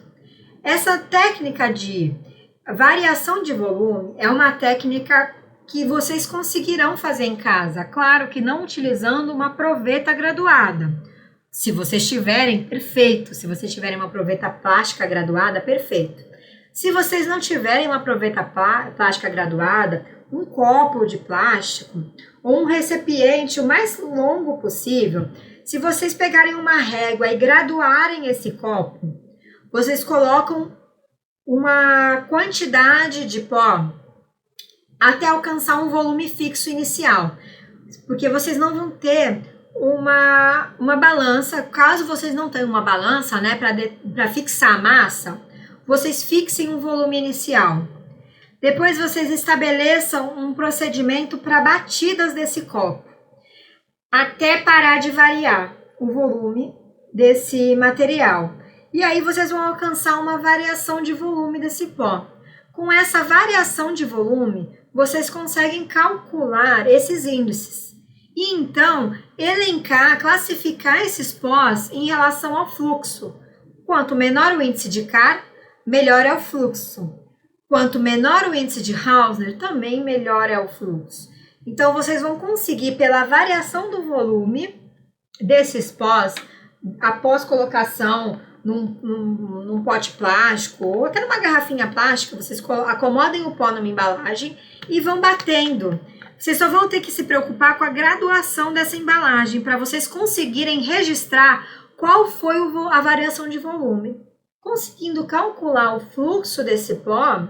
Essa técnica de variação de volume é uma técnica que vocês conseguirão fazer em casa, claro que não utilizando uma proveta graduada. Se vocês tiverem, perfeito. Se vocês tiverem uma proveta plástica graduada, perfeito. Se vocês não tiverem uma proveta plástica graduada, um copo de plástico ou um recipiente o mais longo possível, se vocês pegarem uma régua e graduarem esse copo, vocês colocam uma quantidade de pó até alcançar um volume fixo inicial, porque vocês não vão ter uma balança. Caso vocês não tenham uma balança, né, para fixar a massa, vocês fixem um volume inicial. Depois vocês estabeleçam um procedimento para batidas desse copo, até parar de variar o volume desse material. E aí vocês vão alcançar uma variação de volume desse pó. Com essa variação de volume, vocês conseguem calcular esses índices. E então, classificar esses pós em relação ao fluxo. Quanto menor o índice de Carr, melhor é o fluxo. Quanto menor o índice de Hausner, também melhor é o fluxo. Então, vocês vão conseguir, pela variação do volume desses pós, após colocação num pote plástico ou até numa garrafinha plástica, vocês acomodem o pó numa embalagem e vão batendo. Vocês só vão ter que se preocupar com a graduação dessa embalagem para vocês conseguirem registrar qual foi a variação de volume. Conseguindo calcular o fluxo desse pó,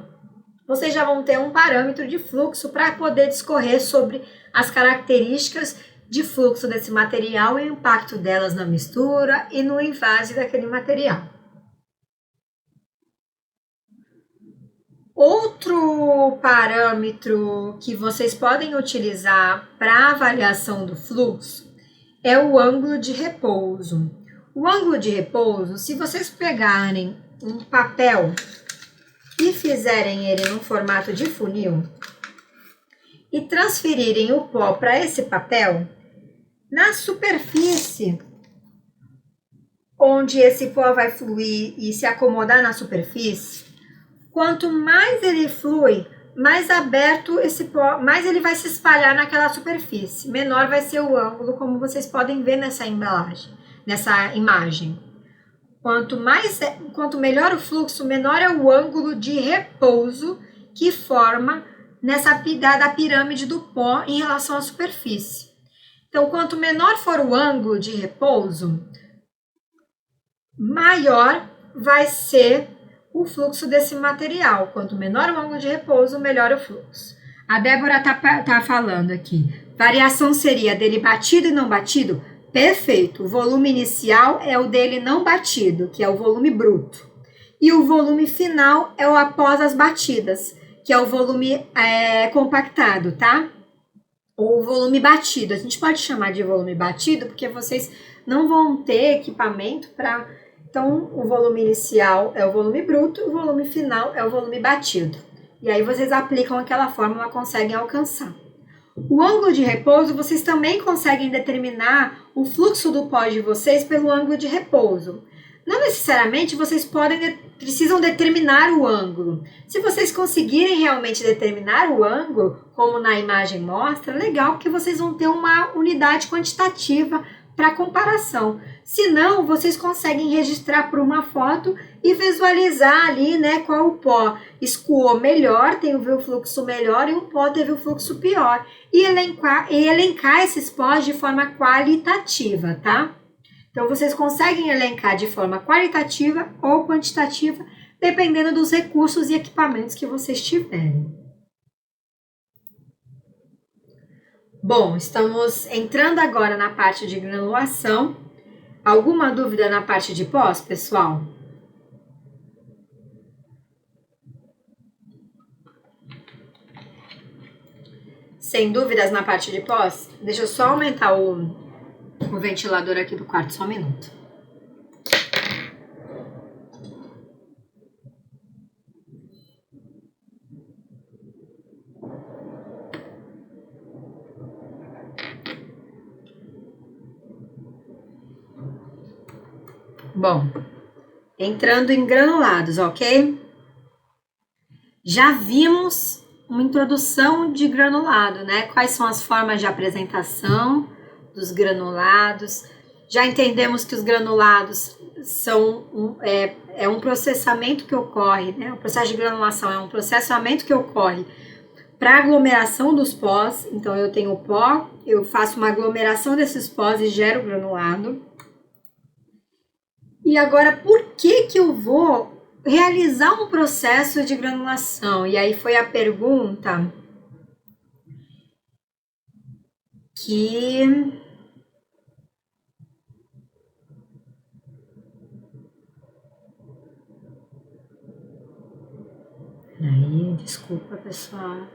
vocês já vão ter um parâmetro de fluxo para poder discorrer sobre as características de fluxo desse material e o impacto delas na mistura e no invase daquele material. Outro parâmetro que vocês podem utilizar para avaliação do fluxo é o ângulo de repouso. O ângulo de repouso, se vocês pegarem um papel e fizerem ele no formato de funil e transferirem o pó para esse papel, na superfície onde esse pó vai fluir e se acomodar na superfície, quanto mais ele flui, mais aberto esse pó, mais ele vai se espalhar naquela superfície. Menor vai ser o ângulo, como vocês podem ver nessa imagem. Quanto melhor o fluxo, menor é o ângulo de repouso que forma nessa da pirâmide do pó em relação à superfície. Então, quanto menor for o ângulo de repouso, maior vai ser o fluxo desse material. Quanto menor o ângulo de repouso, melhor o fluxo. A Débora tá falando aqui. Variação seria dele batido e não batido? Perfeito. O volume inicial é o dele não batido, que é o volume bruto. E o volume final é o após as batidas, que é o volume compactado, tá? Ou volume batido. A gente pode chamar de volume batido porque vocês não vão ter equipamento para... Então, o volume inicial é o volume bruto, o volume final é o volume batido. E aí vocês aplicam aquela fórmula, conseguem alcançar. O ângulo de repouso, vocês também conseguem determinar o fluxo do pó de vocês pelo ângulo de repouso. Não necessariamente vocês precisam determinar o ângulo. Se vocês conseguirem realmente determinar o ângulo, como na imagem mostra, legal, porque vocês vão ter uma unidade quantitativa para comparação. Se não, vocês conseguem registrar por uma foto e visualizar ali, né, qual o pó escoou melhor, teve o fluxo melhor e um pó teve o fluxo pior. E elencar esses pós de forma qualitativa, tá? Então, vocês conseguem elencar de forma qualitativa ou quantitativa, dependendo dos recursos e equipamentos que vocês tiverem. Bom, estamos entrando agora na parte de granulação. Alguma dúvida na parte de pós, pessoal? Sem dúvidas na parte de pós? Deixa eu só aumentar o ventilador aqui do quarto, só um minuto. Bom, entrando em granulados, ok? Já vimos uma introdução de granulado, né? Quais são as formas de apresentação dos granulados? Já entendemos que os granulados são um processamento que ocorre, né? O processo de granulação é um processamento que ocorre para aglomeração dos pós. Então, eu tenho o pó, eu faço uma aglomeração desses pós e gero granulado. E agora, por que eu vou realizar um processo de granulação? E aí foi a pergunta que... Aí, desculpa, pessoal.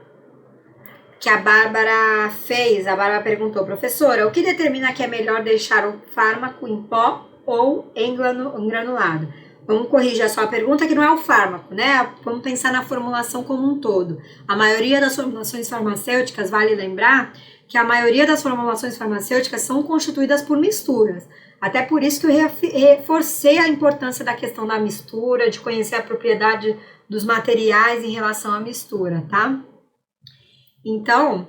Que a Bárbara fez, a Bárbara perguntou, professora, o que determina que é melhor deixar o fármaco em pó ou em granulado? Vamos corrigir a sua pergunta, que não é o fármaco, né? Vamos pensar na formulação como um todo. A maioria das formulações farmacêuticas, vale lembrar que a maioria das formulações farmacêuticas são constituídas por misturas. Até por isso que eu reforcei a importância da questão da mistura, de conhecer a propriedade dos materiais em relação à mistura, tá? Então,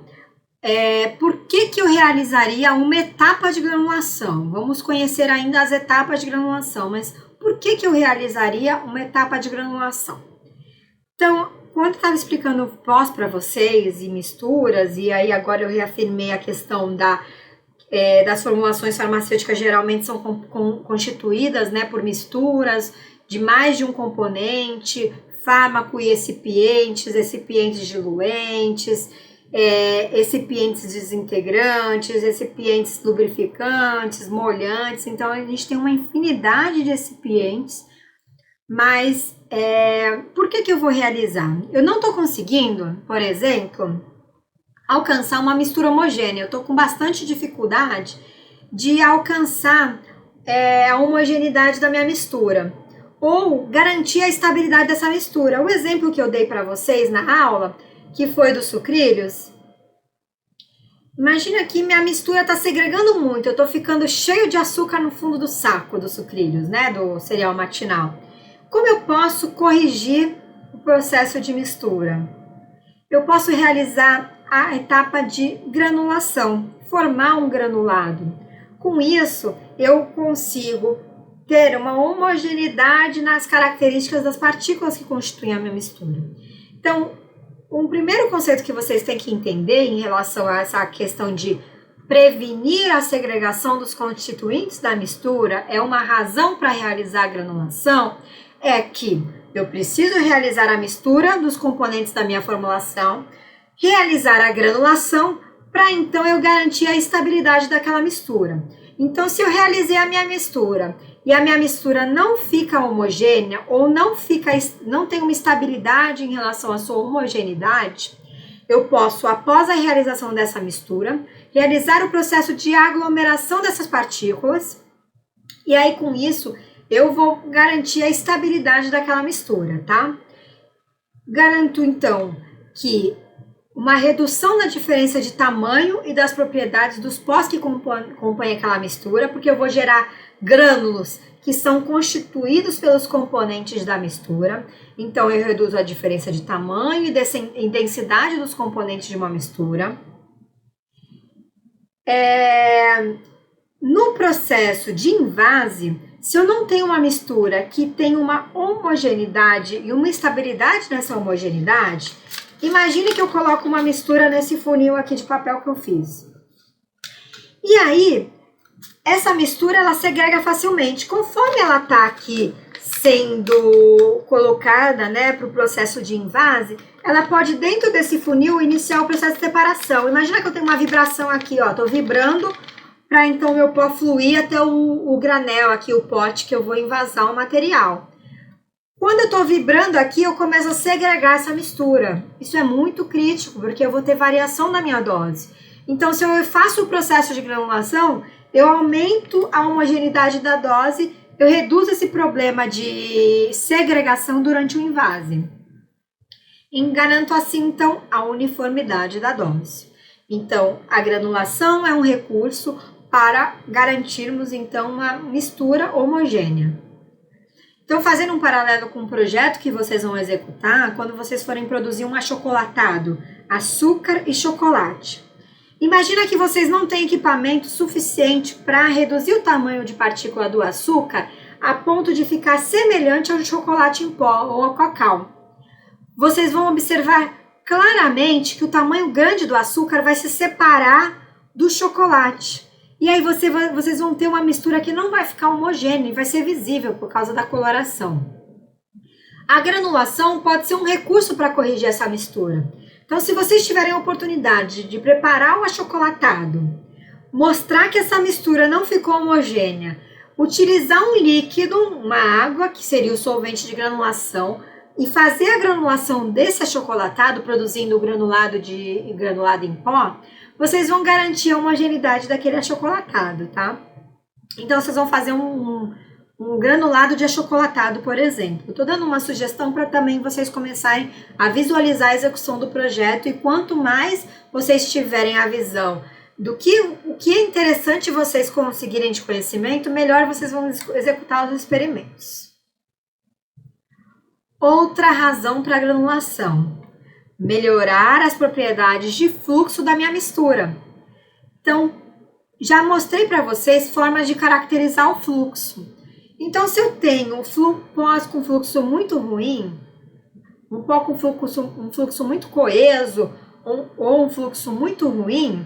por que eu realizaria uma etapa de granulação? Vamos conhecer ainda as etapas de granulação, mas por que eu realizaria uma etapa de granulação? Então, quando eu estava explicando pós para vocês e misturas, e aí agora eu reafirmei a questão das formulações farmacêuticas geralmente são constituídas, né, por misturas de mais de um componente, fármaco e recipientes diluentes, recipientes desintegrantes, recipientes lubrificantes, molhantes. Então, a gente tem uma infinidade de recipientes, mas por que eu vou realizar? Eu não estou conseguindo, por exemplo, alcançar uma mistura homogênea. Eu estou com bastante dificuldade de alcançar a homogeneidade da minha mistura, ou garantir a estabilidade dessa mistura. O exemplo que eu dei para vocês na aula, que foi dos sucrilhos, imagina que minha mistura está segregando muito, eu estou ficando cheio de açúcar no fundo do saco dos sucrilhos, né, do cereal matinal. Como eu posso corrigir o processo de mistura? Eu posso realizar a etapa de granulação, formar um granulado. Com isso, eu consigo ter uma homogeneidade nas características das partículas que constituem a minha mistura. Então, um primeiro conceito que vocês têm que entender em relação a essa questão de prevenir a segregação dos constituintes da mistura, é uma razão para realizar a granulação, é que eu preciso realizar a mistura dos componentes da minha formulação, realizar a granulação, para então eu garantir a estabilidade daquela mistura. Então, se eu realizei a minha mistura e a minha mistura não fica homogênea ou não tem uma estabilidade em relação à sua homogeneidade, eu posso, após a realização dessa mistura, realizar o processo de aglomeração dessas partículas e aí com isso eu vou garantir a estabilidade daquela mistura, tá? Garanto então que uma redução na diferença de tamanho e das propriedades dos pós que compõem aquela mistura, porque eu vou gerar grânulos que são constituídos pelos componentes da mistura. Então, eu reduzo a diferença de tamanho e densidade dos componentes de uma mistura. No processo de invase, se eu não tenho uma mistura que tem uma homogeneidade e uma estabilidade nessa homogeneidade, imagine que eu coloco uma mistura nesse funil aqui de papel que eu fiz. E aí, essa mistura ela segrega facilmente. Conforme ela está aqui sendo colocada, né, para o processo de invase, ela pode, dentro desse funil, iniciar o processo de separação. Imagina que eu tenho uma vibração aqui, ó, estou vibrando para então meu pó fluir até o granel aqui, o pote que eu vou envasar o material. Quando eu estou vibrando aqui, eu começo a segregar essa mistura. Isso é muito crítico, porque eu vou ter variação na minha dose. Então, se eu faço o processo de granulação, eu aumento a homogeneidade da dose, eu reduzo esse problema de segregação durante o invase. E garanto assim, então, a uniformidade da dose. Então, a granulação é um recurso para garantirmos, então, uma mistura homogênea. Então, fazendo um paralelo com o projeto que vocês vão executar, quando vocês forem produzir um achocolatado, açúcar e chocolate. Imagina que vocês não têm equipamento suficiente para reduzir o tamanho de partícula do açúcar a ponto de ficar semelhante ao chocolate em pó ou ao cacau. Vocês vão observar claramente que o tamanho grande do açúcar vai se separar do chocolate. E aí vocês vão ter uma mistura que não vai ficar homogênea e vai ser visível por causa da coloração. A granulação pode ser um recurso para corrigir essa mistura. Então, se vocês tiverem a oportunidade de preparar o achocolatado, mostrar que essa mistura não ficou homogênea, utilizar um líquido, uma água, que seria o solvente de granulação, e fazer a granulação desse achocolatado, produzindo o granulado em pó, vocês vão garantir a homogeneidade daquele achocolatado, tá? Então, vocês vão fazer um granulado de achocolatado, por exemplo. Estou dando uma sugestão para também vocês começarem a visualizar a execução do projeto, e quanto mais vocês tiverem a visão do que o que é interessante vocês conseguirem de conhecimento, melhor vocês vão executar os experimentos. Outra razão para a granulação: melhorar as propriedades de fluxo da minha mistura. Então, já mostrei para vocês formas de caracterizar o fluxo. Então, se eu tenho um pós com fluxo muito ruim, um pó com um fluxo muito coeso ou um fluxo muito ruim,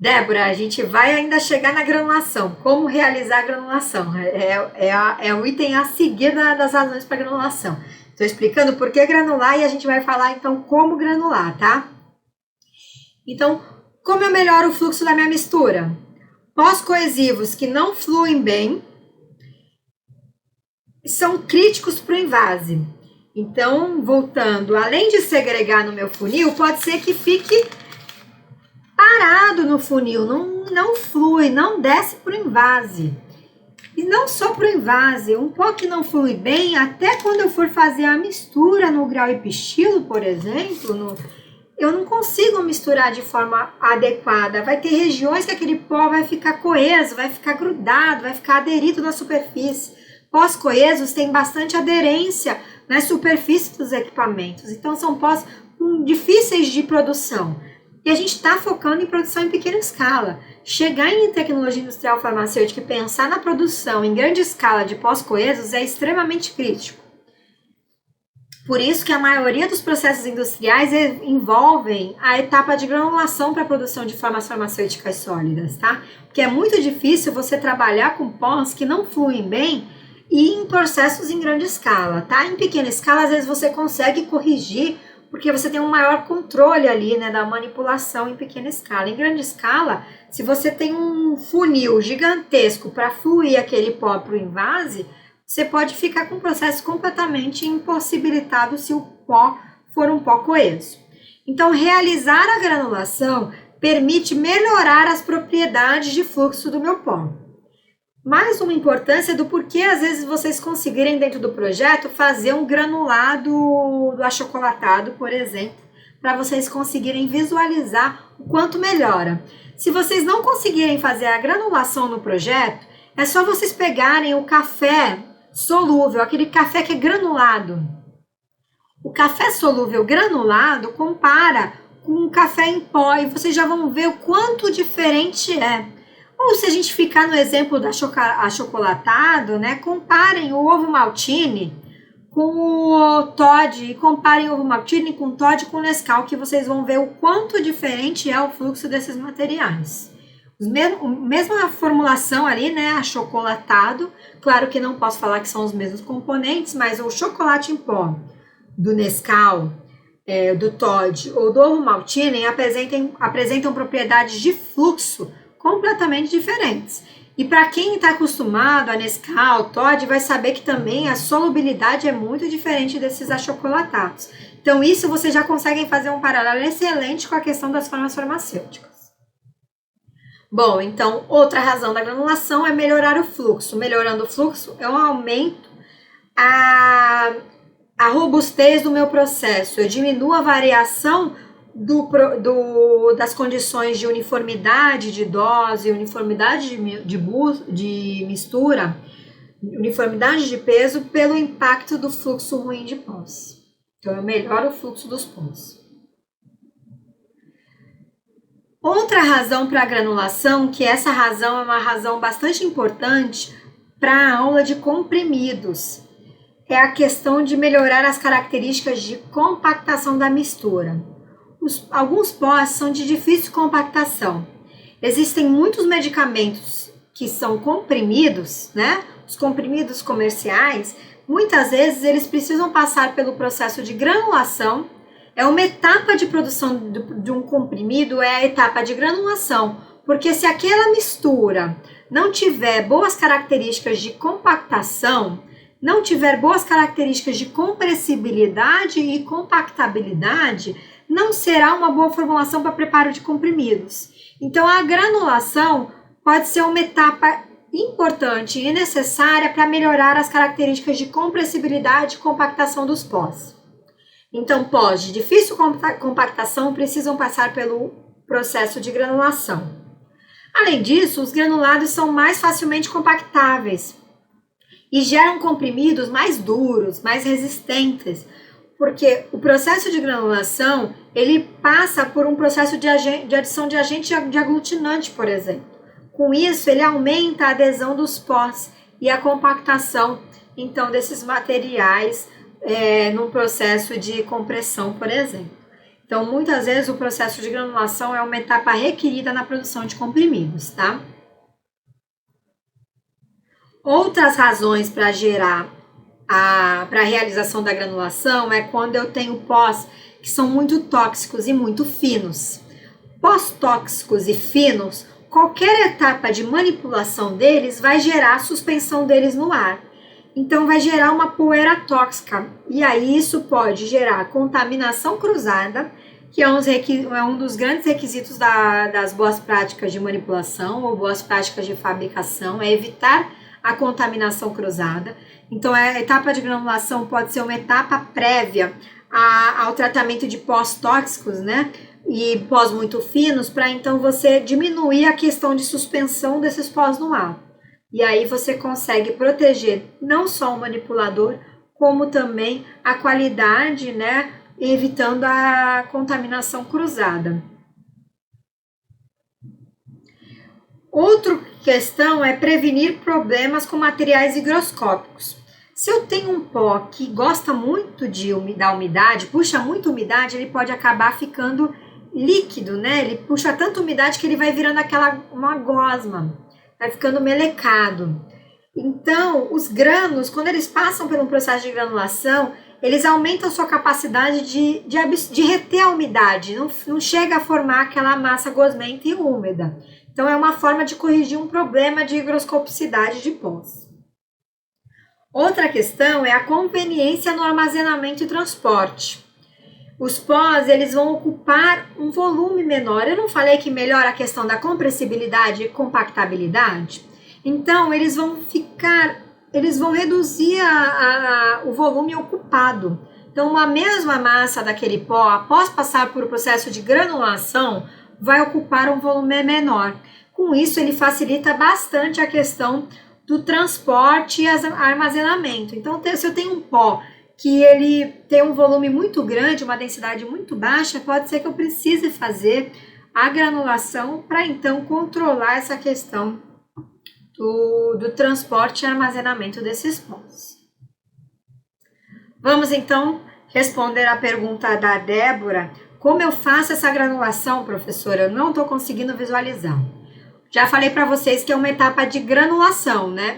Débora, a gente vai ainda chegar na granulação. Como realizar a granulação? É o item a seguir das razões para granulação. Estou explicando por que granular e a gente vai falar então como granular, tá? Então, como eu melhoro o fluxo da minha mistura? Pós coesivos que não fluem bem são críticos para o invase. Então, voltando, além de segregar no meu funil, pode ser que fique parado no funil, não flui, não desce para o invase. E não só para o invase, um pó que não flui bem, até quando eu for fazer a mistura no grau e pistilo, por exemplo, eu não consigo misturar de forma adequada. Vai ter regiões que aquele pó vai ficar coeso, vai ficar grudado, vai ficar aderido na superfície. Pós coesos têm bastante aderência na superfície dos equipamentos, então são pós difíceis de produção. E a gente está focando em produção em pequena escala. Chegar em tecnologia industrial farmacêutica e pensar na produção em grande escala de pós-coesos é extremamente crítico. Por isso que a maioria dos processos industriais envolvem a etapa de granulação para a produção de formas farmacêuticas sólidas, tá? Porque é muito difícil você trabalhar com pós que não fluem bem e em processos em grande escala, tá? Em pequena escala, às vezes você consegue corrigir, porque você tem um maior controle ali, né, da manipulação em pequena escala. Em grande escala, se você tem um funil gigantesco para fluir aquele pó para o envase, você pode ficar com um processo completamente impossibilitado se o pó for um pó coeso. Então, realizar a granulação permite melhorar as propriedades de fluxo do meu pó. Mais uma importância do porquê, às vezes, vocês conseguirem, dentro do projeto, fazer um granulado do achocolatado, por exemplo, para vocês conseguirem visualizar o quanto melhora. Se vocês não conseguirem fazer a granulação no projeto, é só vocês pegarem o café solúvel, aquele café que é granulado. O café solúvel granulado compara com o café em pó e vocês já vão ver o quanto diferente é. Ou se a gente ficar no exemplo do achocolatado, né, comparem o ovo maltine com o Toddy e comparem o ovo maltine com o Toddy com o Nescau, que vocês vão ver o quanto diferente é o fluxo desses materiais. Mesma formulação ali, né, achocolatado, claro que não posso falar que são os mesmos componentes, mas o chocolate em pó do Nescau, do Toddy ou do ovo maltine apresentam propriedades de fluxo completamente diferentes. E para quem está acostumado a Nescau, Toddy, vai saber que também a solubilidade é muito diferente desses achocolatados. Então isso vocês já conseguem fazer um paralelo excelente com a questão das formas farmacêuticas. Bom, então, outra razão da granulação é melhorar o fluxo. Melhorando o fluxo, eu aumento a robustez do meu processo, eu diminuo a variação das condições de uniformidade de dose, uniformidade de mistura, uniformidade de peso pelo impacto do fluxo ruim de pós. Então, eu melhoro o fluxo dos pós. Outra razão para a granulação, que essa razão é uma razão bastante importante para a aula de comprimidos, é a questão de melhorar as características de compactação da mistura. Alguns pós são de difícil compactação. Existem muitos medicamentos que são comprimidos, né? Os comprimidos comerciais, muitas vezes eles precisam passar pelo processo de granulação. É uma etapa de produção de um comprimido, é a etapa de granulação, porque se aquela mistura não tiver boas características de compactação, não tiver boas características de compressibilidade e compactabilidade, não será uma boa formulação para preparo de comprimidos. Então, a granulação pode ser uma etapa importante e necessária para melhorar as características de compressibilidade e compactação dos pós. Então, pós de difícil compactação precisam passar pelo processo de granulação. Além disso, os granulados são mais facilmente compactáveis e geram comprimidos mais duros, mais resistentes, porque o processo de granulação, ele passa por um processo de adição de agente de aglutinante, por exemplo. Com isso, ele aumenta a adesão dos pós e a compactação, então, desses materiais num processo de compressão, por exemplo. Então, muitas vezes o processo de granulação é uma etapa requerida na produção de comprimidos, tá? Outras razões para para a realização da granulação é quando eu tenho pós que são muito tóxicos e muito finos. Pós tóxicos e finos, qualquer etapa de manipulação deles vai gerar a suspensão deles no ar. Então, vai gerar uma poeira tóxica, e aí isso pode gerar contaminação cruzada, que é um dos grandes requisitos das boas práticas de manipulação ou boas práticas de fabricação, é evitar a contaminação cruzada. Então, a etapa de granulação pode ser uma etapa prévia ao tratamento de pós-tóxicos, né? E pós muito finos, para então você diminuir a questão de suspensão desses pós no ar. E aí você consegue proteger não só o manipulador, como também a qualidade, né, evitando a contaminação cruzada. Outra questão é prevenir problemas com materiais higroscópicos. Se eu tenho um pó que gosta muito da umidade, puxa muita umidade, ele pode acabar ficando líquido, né? Ele puxa tanta umidade que ele vai virando uma gosma, vai ficando melecado. Então, os grânulos, quando eles passam por um processo de granulação, eles aumentam a sua capacidade de reter a umidade, não chega a formar aquela massa gosmenta e úmida. Então, é uma forma de corrigir um problema de higroscopicidade de pós. Outra questão é a conveniência no armazenamento e transporte. Os pós, eles vão ocupar um volume menor. Eu não falei que melhora a questão da compressibilidade e compactabilidade? Então, eles vão reduzir o volume ocupado. Então, uma mesma massa daquele pó, após passar por um processo de granulação, vai ocupar um volume menor. Com isso, ele facilita bastante a questão do transporte e armazenamento. Então, se eu tenho um pó que ele tem um volume muito grande, uma densidade muito baixa, pode ser que eu precise fazer a granulação para então controlar essa questão do transporte e armazenamento desses pós. Vamos então responder a pergunta da Débora. Como eu faço essa granulação, professora? Eu não estou conseguindo visualizar. Já falei para vocês que é uma etapa de granulação, né?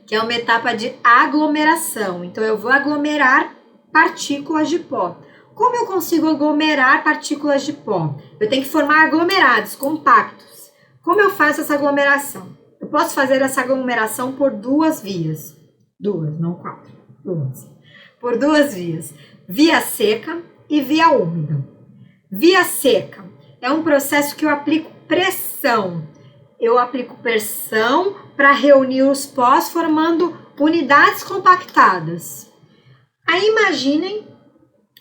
Que é uma etapa de aglomeração. Então, eu vou aglomerar partículas de pó. Como eu consigo aglomerar partículas de pó? Eu tenho que formar aglomerados compactos. Como eu faço essa aglomeração? Eu posso fazer essa aglomeração por duas vias. Duas, não quatro. Duas. Por duas vias. Via seca e via úmida. Via seca é um processo que eu aplico pressão. Eu aplico pressão para reunir os pós formando unidades compactadas. Aí imaginem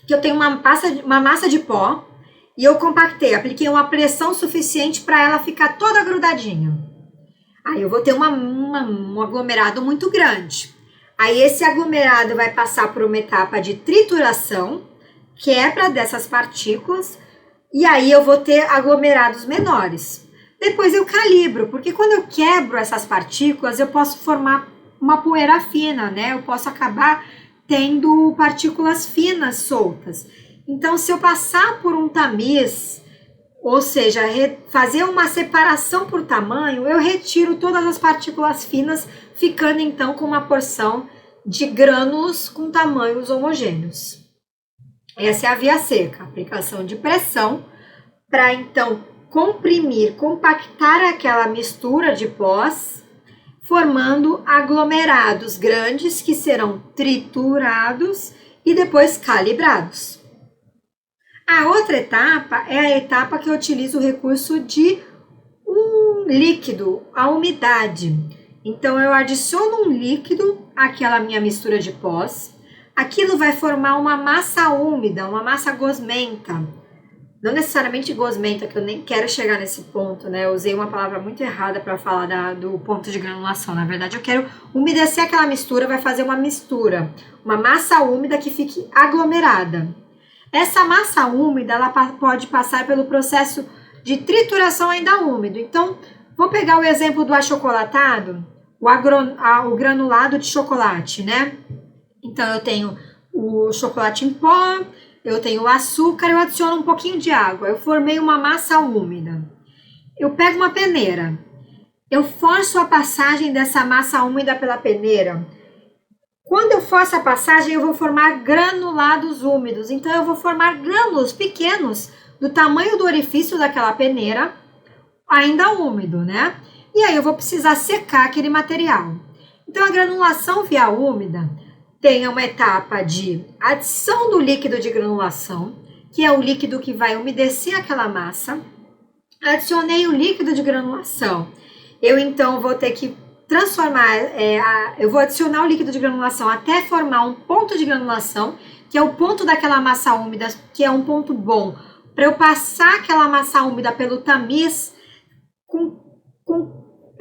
que eu tenho uma massa de pó e eu compactei, apliquei uma pressão suficiente para ela ficar toda grudadinha. Aí eu vou ter um aglomerado muito grande. Aí esse aglomerado vai passar por uma etapa de trituração, quebra dessas partículas, e aí eu vou ter aglomerados menores. Depois eu calibro, porque quando eu quebro essas partículas, eu posso formar uma poeira fina, né? Eu posso acabar tendo partículas finas soltas. Então, se eu passar por um tamiz, ou seja, fazer uma separação por tamanho, eu retiro todas as partículas finas, ficando então com uma porção de grânulos com tamanhos homogêneos. Essa é a via seca, aplicação de pressão para então comprimir, compactar aquela mistura de pós, formando aglomerados grandes que serão triturados e depois calibrados. A outra etapa é a etapa que eu utilizo o recurso de um líquido, a umidade. Então, eu adiciono um líquido àquela minha mistura de pós. Aquilo vai formar uma massa úmida, uma massa gosmenta. Não necessariamente gosmenta, que eu nem quero chegar nesse ponto, né? Eu usei uma palavra muito errada para falar do ponto de granulação. Na verdade, eu quero umedecer aquela mistura, vai fazer uma mistura. Uma massa úmida que fique aglomerada. Essa massa úmida, ela pode passar pelo processo de trituração ainda úmido. Então, vou pegar o exemplo do achocolatado, o granulado de chocolate, né? Então, eu tenho o chocolate em pó, eu tenho o açúcar, eu adiciono um pouquinho de água. Eu formei uma massa úmida. Eu pego uma peneira. Eu forço a passagem dessa massa úmida pela peneira. Quando eu forço a passagem, eu vou formar granulados úmidos. Então, eu vou formar grânulos pequenos do tamanho do orifício daquela peneira, ainda úmido, né? E aí, eu vou precisar secar aquele material. Então, a granulação via úmida tem uma etapa de adição do líquido de granulação, que é o líquido que vai umedecer aquela massa. Adicionei o líquido de granulação. Eu, então, vou ter que transformar, eu vou adicionar o líquido de granulação até formar um ponto de granulação, que é o ponto daquela massa úmida, que é um ponto bom, para eu passar aquela massa úmida pelo tamiz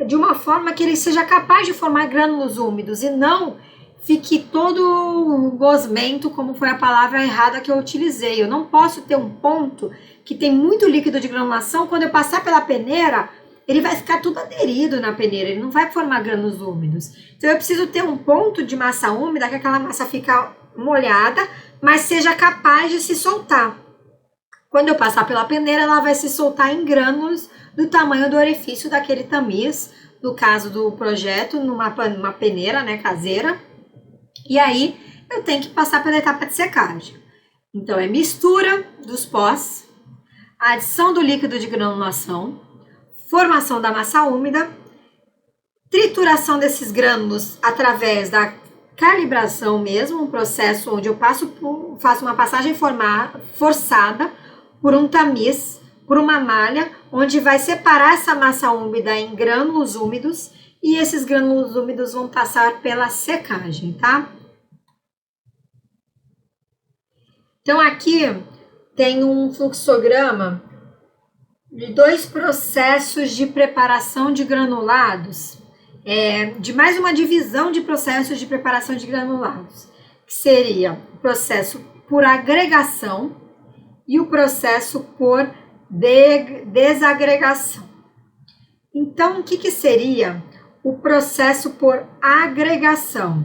de uma forma que ele seja capaz de formar grânulos úmidos e não fique todo gosmento, como foi a palavra errada que eu utilizei. Eu não posso ter um ponto que tem muito líquido de granulação, quando eu passar pela peneira, ele vai ficar tudo aderido na peneira, ele não vai formar grânulos úmidos. Então eu preciso ter um ponto de massa úmida, que aquela massa fica molhada, mas seja capaz de se soltar. Quando eu passar pela peneira, ela vai se soltar em grânulos do tamanho do orifício daquele tamiz, no caso do projeto, numa peneira, né, caseira. E aí eu tenho que passar pela etapa de secagem. Então é mistura dos pós, adição do líquido de granulação, formação da massa úmida, trituração desses grânulos através da calibração mesmo, um processo onde eu faço uma passagem forçada por um tamiz, por uma malha, onde vai separar essa massa úmida em grânulos úmidos, e esses grânulos úmidos vão passar pela secagem, tá? Então aqui tem um fluxograma de 2 processos de preparação de granulados, de mais uma divisão de processos de preparação de granulados, que seria o processo por agregação e o processo por desagregação. Então, o que seria o processo por agregação?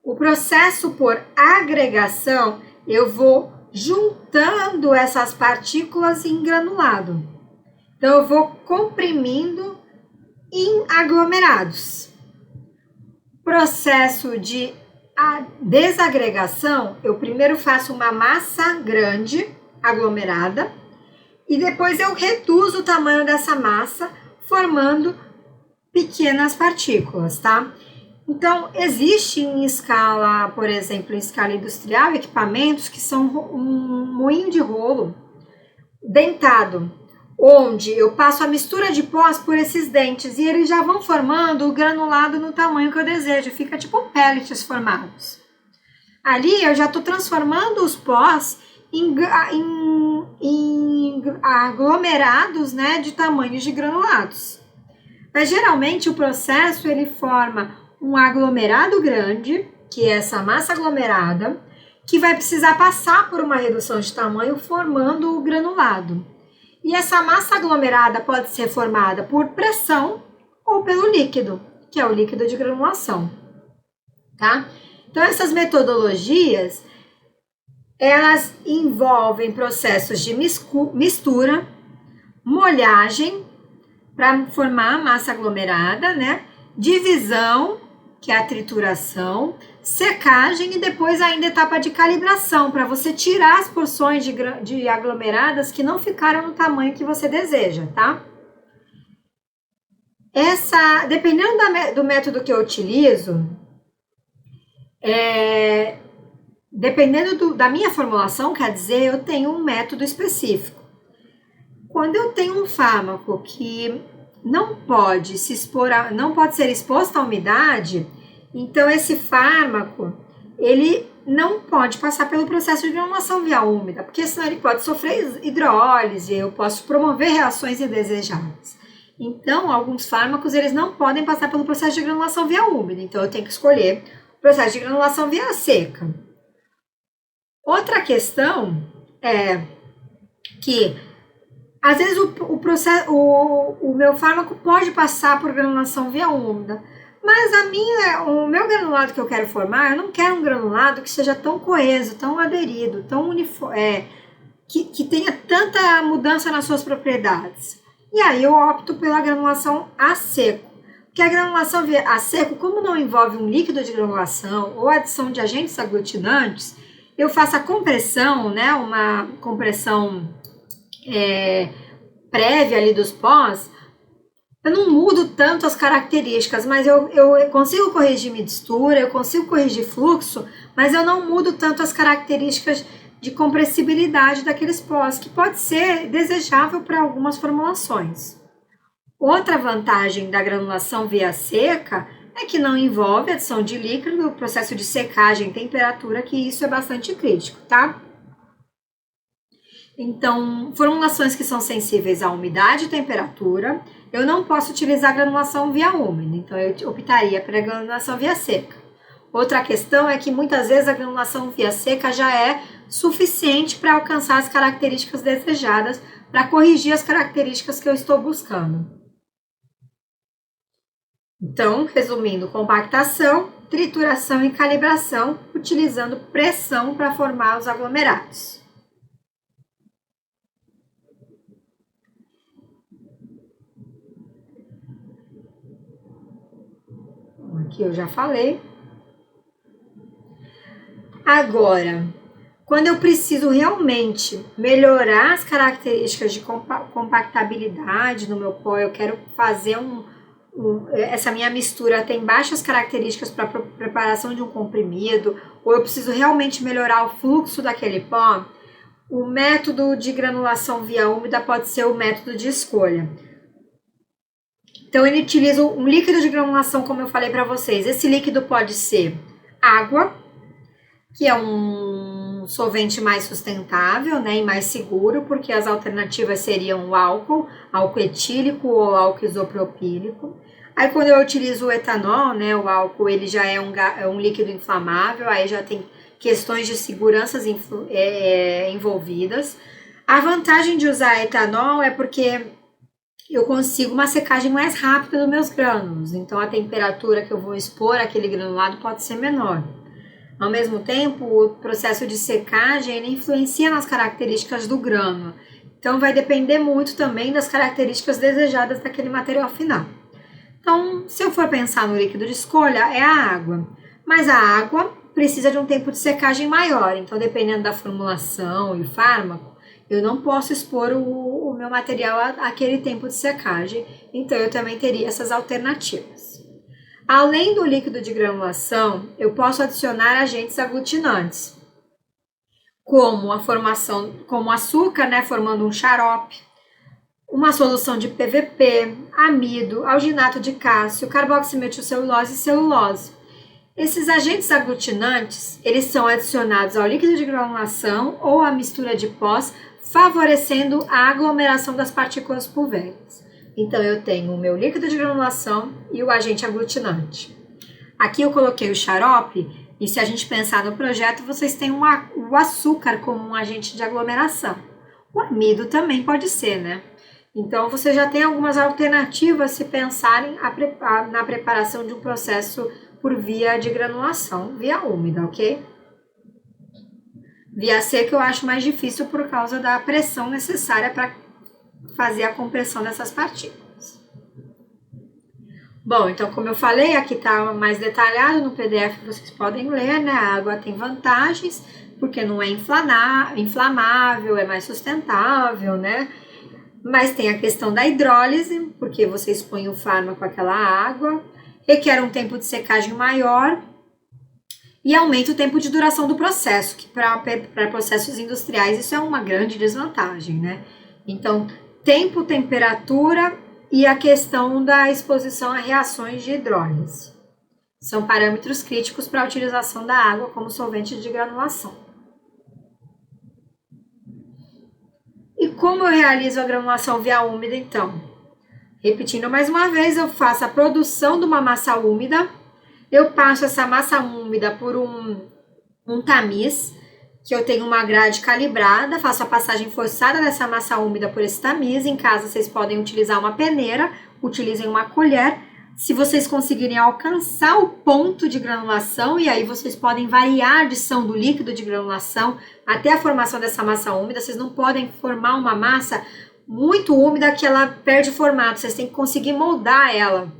O processo por agregação, eu vou juntando essas partículas em granulado. Então, eu vou comprimindo em aglomerados. Processo de desagregação, eu primeiro faço uma massa grande, aglomerada, e depois eu reduzo o tamanho dessa massa, formando pequenas partículas, tá? Então, existe em escala, por exemplo, em escala industrial, equipamentos que são um moinho de rolo dentado, onde eu passo a mistura de pós por esses dentes e eles já vão formando o granulado no tamanho que eu desejo, fica tipo pellets formados. Ali eu já estou transformando os pós em aglomerados, né, de tamanhos de granulados. Mas geralmente o processo ele forma um aglomerado grande, que é essa massa aglomerada, que vai precisar passar por uma redução de tamanho formando o granulado. E essa massa aglomerada pode ser formada por pressão ou pelo líquido, que é o líquido de granulação, tá? Então essas metodologias, elas envolvem processos de mistura, molhagem para formar a massa aglomerada, né? Divisão, que é a trituração, secagem e depois ainda etapa de calibração, para você tirar as porções de aglomeradas que não ficaram no tamanho que você deseja, tá? Dependendo do método que eu utilizo, dependendo da minha formulação, quer dizer, eu tenho um método específico. Quando eu tenho um fármaco que não pode ser exposto à umidade, então esse fármaco, ele não pode passar pelo processo de granulação via úmida, porque senão ele pode sofrer hidrólise, eu posso promover reações indesejáveis. Então, alguns fármacos, eles não podem passar pelo processo de granulação via úmida, então eu tenho que escolher o processo de granulação via seca. Outra questão é que às vezes o meu fármaco pode passar por granulação via úmida, mas o meu granulado que eu quero formar, eu não quero um granulado que seja tão coeso, tão aderido, tão uniforme, que tenha tanta mudança nas suas propriedades. E aí eu opto pela granulação a seco. Porque a granulação a seco, como não envolve um líquido de granulação ou adição de agentes aglutinantes, eu faço a compressão, né, uma compressão prévia ali dos pós, eu não mudo tanto as características, mas eu consigo corrigir mixtura, eu consigo corrigir fluxo, mas eu não mudo tanto as características de compressibilidade daqueles pós, que pode ser desejável para algumas formulações. Outra vantagem da granulação via seca é que não envolve adição de líquido, o processo de secagem, temperatura, que isso é bastante crítico, tá? Então, formulações que são sensíveis à umidade e temperatura, eu não posso utilizar granulação via úmida, então eu optaria pela granulação via seca. Outra questão é que muitas vezes a granulação via seca já é suficiente para alcançar as características desejadas, para corrigir as características que eu estou buscando. Então, resumindo, compactação, trituração e calibração, utilizando pressão para formar os aglomerados. Aqui eu já falei. Agora, quando eu preciso realmente melhorar as características de compactabilidade no meu pó, eu quero fazer essa minha mistura tem baixas características para preparação de um comprimido, ou eu preciso realmente melhorar o fluxo daquele pó, o método de granulação via úmida pode ser o método de escolha. Então, ele utiliza um líquido de granulação, como eu falei para vocês. Esse líquido pode ser água, que é um solvente mais sustentável, né, e mais seguro, porque as alternativas seriam o álcool etílico ou álcool isopropílico. Aí, quando eu utilizo o etanol, né, o álcool, ele já é um líquido inflamável, aí já tem questões de segurança envolvidas. A vantagem de usar etanol é porque eu consigo uma secagem mais rápida dos meus grânulos, então a temperatura que eu vou expor aquele granulado pode ser menor. Ao mesmo tempo, o processo de secagem ele influencia nas características do grânulo, então vai depender muito também das características desejadas daquele material final. Então, se eu for pensar no líquido de escolha, é a água, mas a água precisa de um tempo de secagem maior, então dependendo da formulação e fármaco, eu não posso expor o meu material àquele tempo de secagem, então eu também teria essas alternativas. Além do líquido de granulação, eu posso adicionar agentes aglutinantes, como como açúcar, né, formando um xarope, uma solução de PVP, amido, alginato de cálcio, carboximetilcelulose e celulose. Esses agentes aglutinantes, eles são adicionados ao líquido de granulação ou à mistura de pós, favorecendo a aglomeração das partículas pulvéricas. Então, eu tenho o meu líquido de granulação e o agente aglutinante. Aqui eu coloquei o xarope, e se a gente pensar no projeto, vocês têm o açúcar como um agente de aglomeração. O amido também pode ser, né? Então, você já tem algumas alternativas se pensarem na preparação de um processo por via de granulação, via úmida, ok? Via seca eu acho mais difícil por causa da pressão necessária para fazer a compressão dessas partículas. Bom, então como eu falei, aqui está mais detalhado no PDF, vocês podem ler, né? A água tem vantagens, porque não é inflamável, é mais sustentável, né? Mas tem a questão da hidrólise, porque você expõe o fármaco àquela água, requer um tempo de secagem maior e aumenta o tempo de duração do processo, que para processos industriais isso é uma grande desvantagem, né? Então, tempo, temperatura e a questão da exposição a reações de hidrólise são parâmetros críticos para a utilização da água como solvente de granulação. E como eu realizo a granulação via úmida, então? Repetindo mais uma vez, eu faço a produção de uma massa úmida, eu passo essa massa úmida por um tamiz, que eu tenho uma grade calibrada, faço a passagem forçada dessa massa úmida por esse tamiz. Em casa vocês podem utilizar uma peneira, utilizem uma colher, se vocês conseguirem alcançar o ponto de granulação, e aí vocês podem variar a adição do líquido de granulação até a formação dessa massa úmida. Vocês não podem formar uma massa muito úmida que ela perde formato, vocês têm que conseguir moldar ela,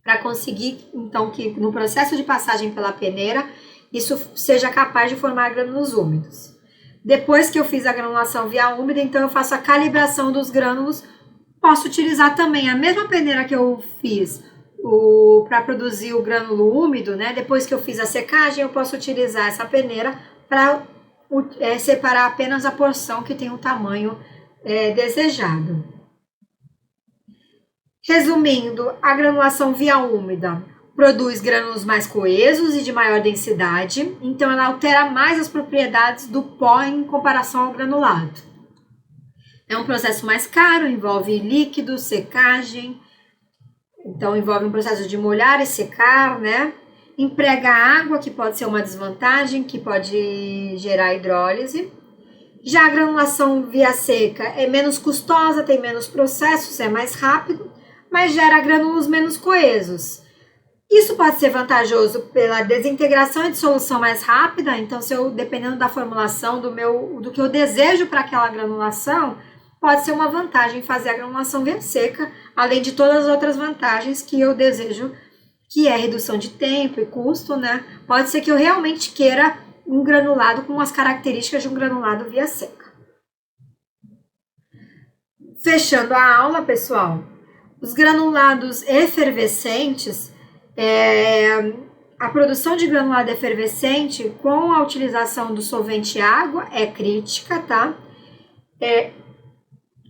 para conseguir, então, que no processo de passagem pela peneira, isso seja capaz de formar grânulos úmidos. Depois que eu fiz a granulação via úmida, então eu faço a calibração dos grânulos. Posso utilizar também a mesma peneira que eu fiz para produzir o grânulo úmido, né? Depois que eu fiz a secagem, eu posso utilizar essa peneira para separar apenas a porção que tem o tamanho desejado. Resumindo, a granulação via úmida produz grânulos mais coesos e de maior densidade, então ela altera mais as propriedades do pó em comparação ao granulado. É um processo mais caro, envolve líquido, secagem, então envolve um processo de molhar e secar, né? emprega água, que pode ser uma desvantagem, que pode gerar hidrólise. Já a granulação via seca é menos custosa, tem menos processos, é mais rápido, mas gera grânulos menos coesos. Isso pode ser vantajoso pela desintegração e dissolução mais rápida, então se eu, dependendo da formulação do que eu desejo para aquela granulação, pode ser uma vantagem fazer a granulação via seca, além de todas as outras vantagens que eu desejo, que é redução de tempo e custo, né? Pode ser que eu realmente queira um granulado com as características de um granulado via seca. Fechando a aula, pessoal, os granulados efervescentes, a produção de granulado efervescente com a utilização do solvente água é crítica, tá?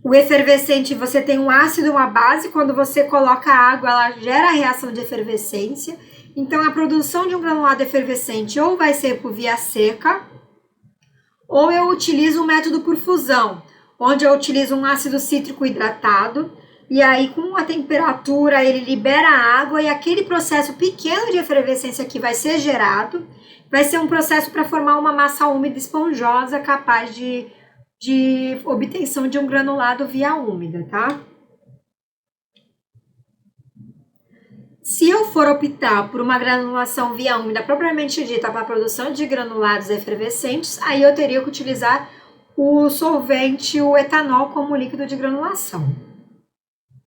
O efervescente, você tem um ácido e uma base, quando você coloca água, ela gera a reação de efervescência. Então, a produção de um granulado efervescente ou vai ser por via seca, ou eu utilizo o método por fusão, onde eu utilizo um ácido cítrico hidratado, e aí com a temperatura ele libera a água, e aquele processo pequeno de efervescência que vai ser gerado, vai ser um processo para formar uma massa úmida esponjosa capaz de obtenção de um granulado via úmida, tá? Se eu for optar por uma granulação via úmida propriamente dita para a produção de granulados efervescentes, aí eu teria que utilizar o solvente, o etanol, como líquido de granulação.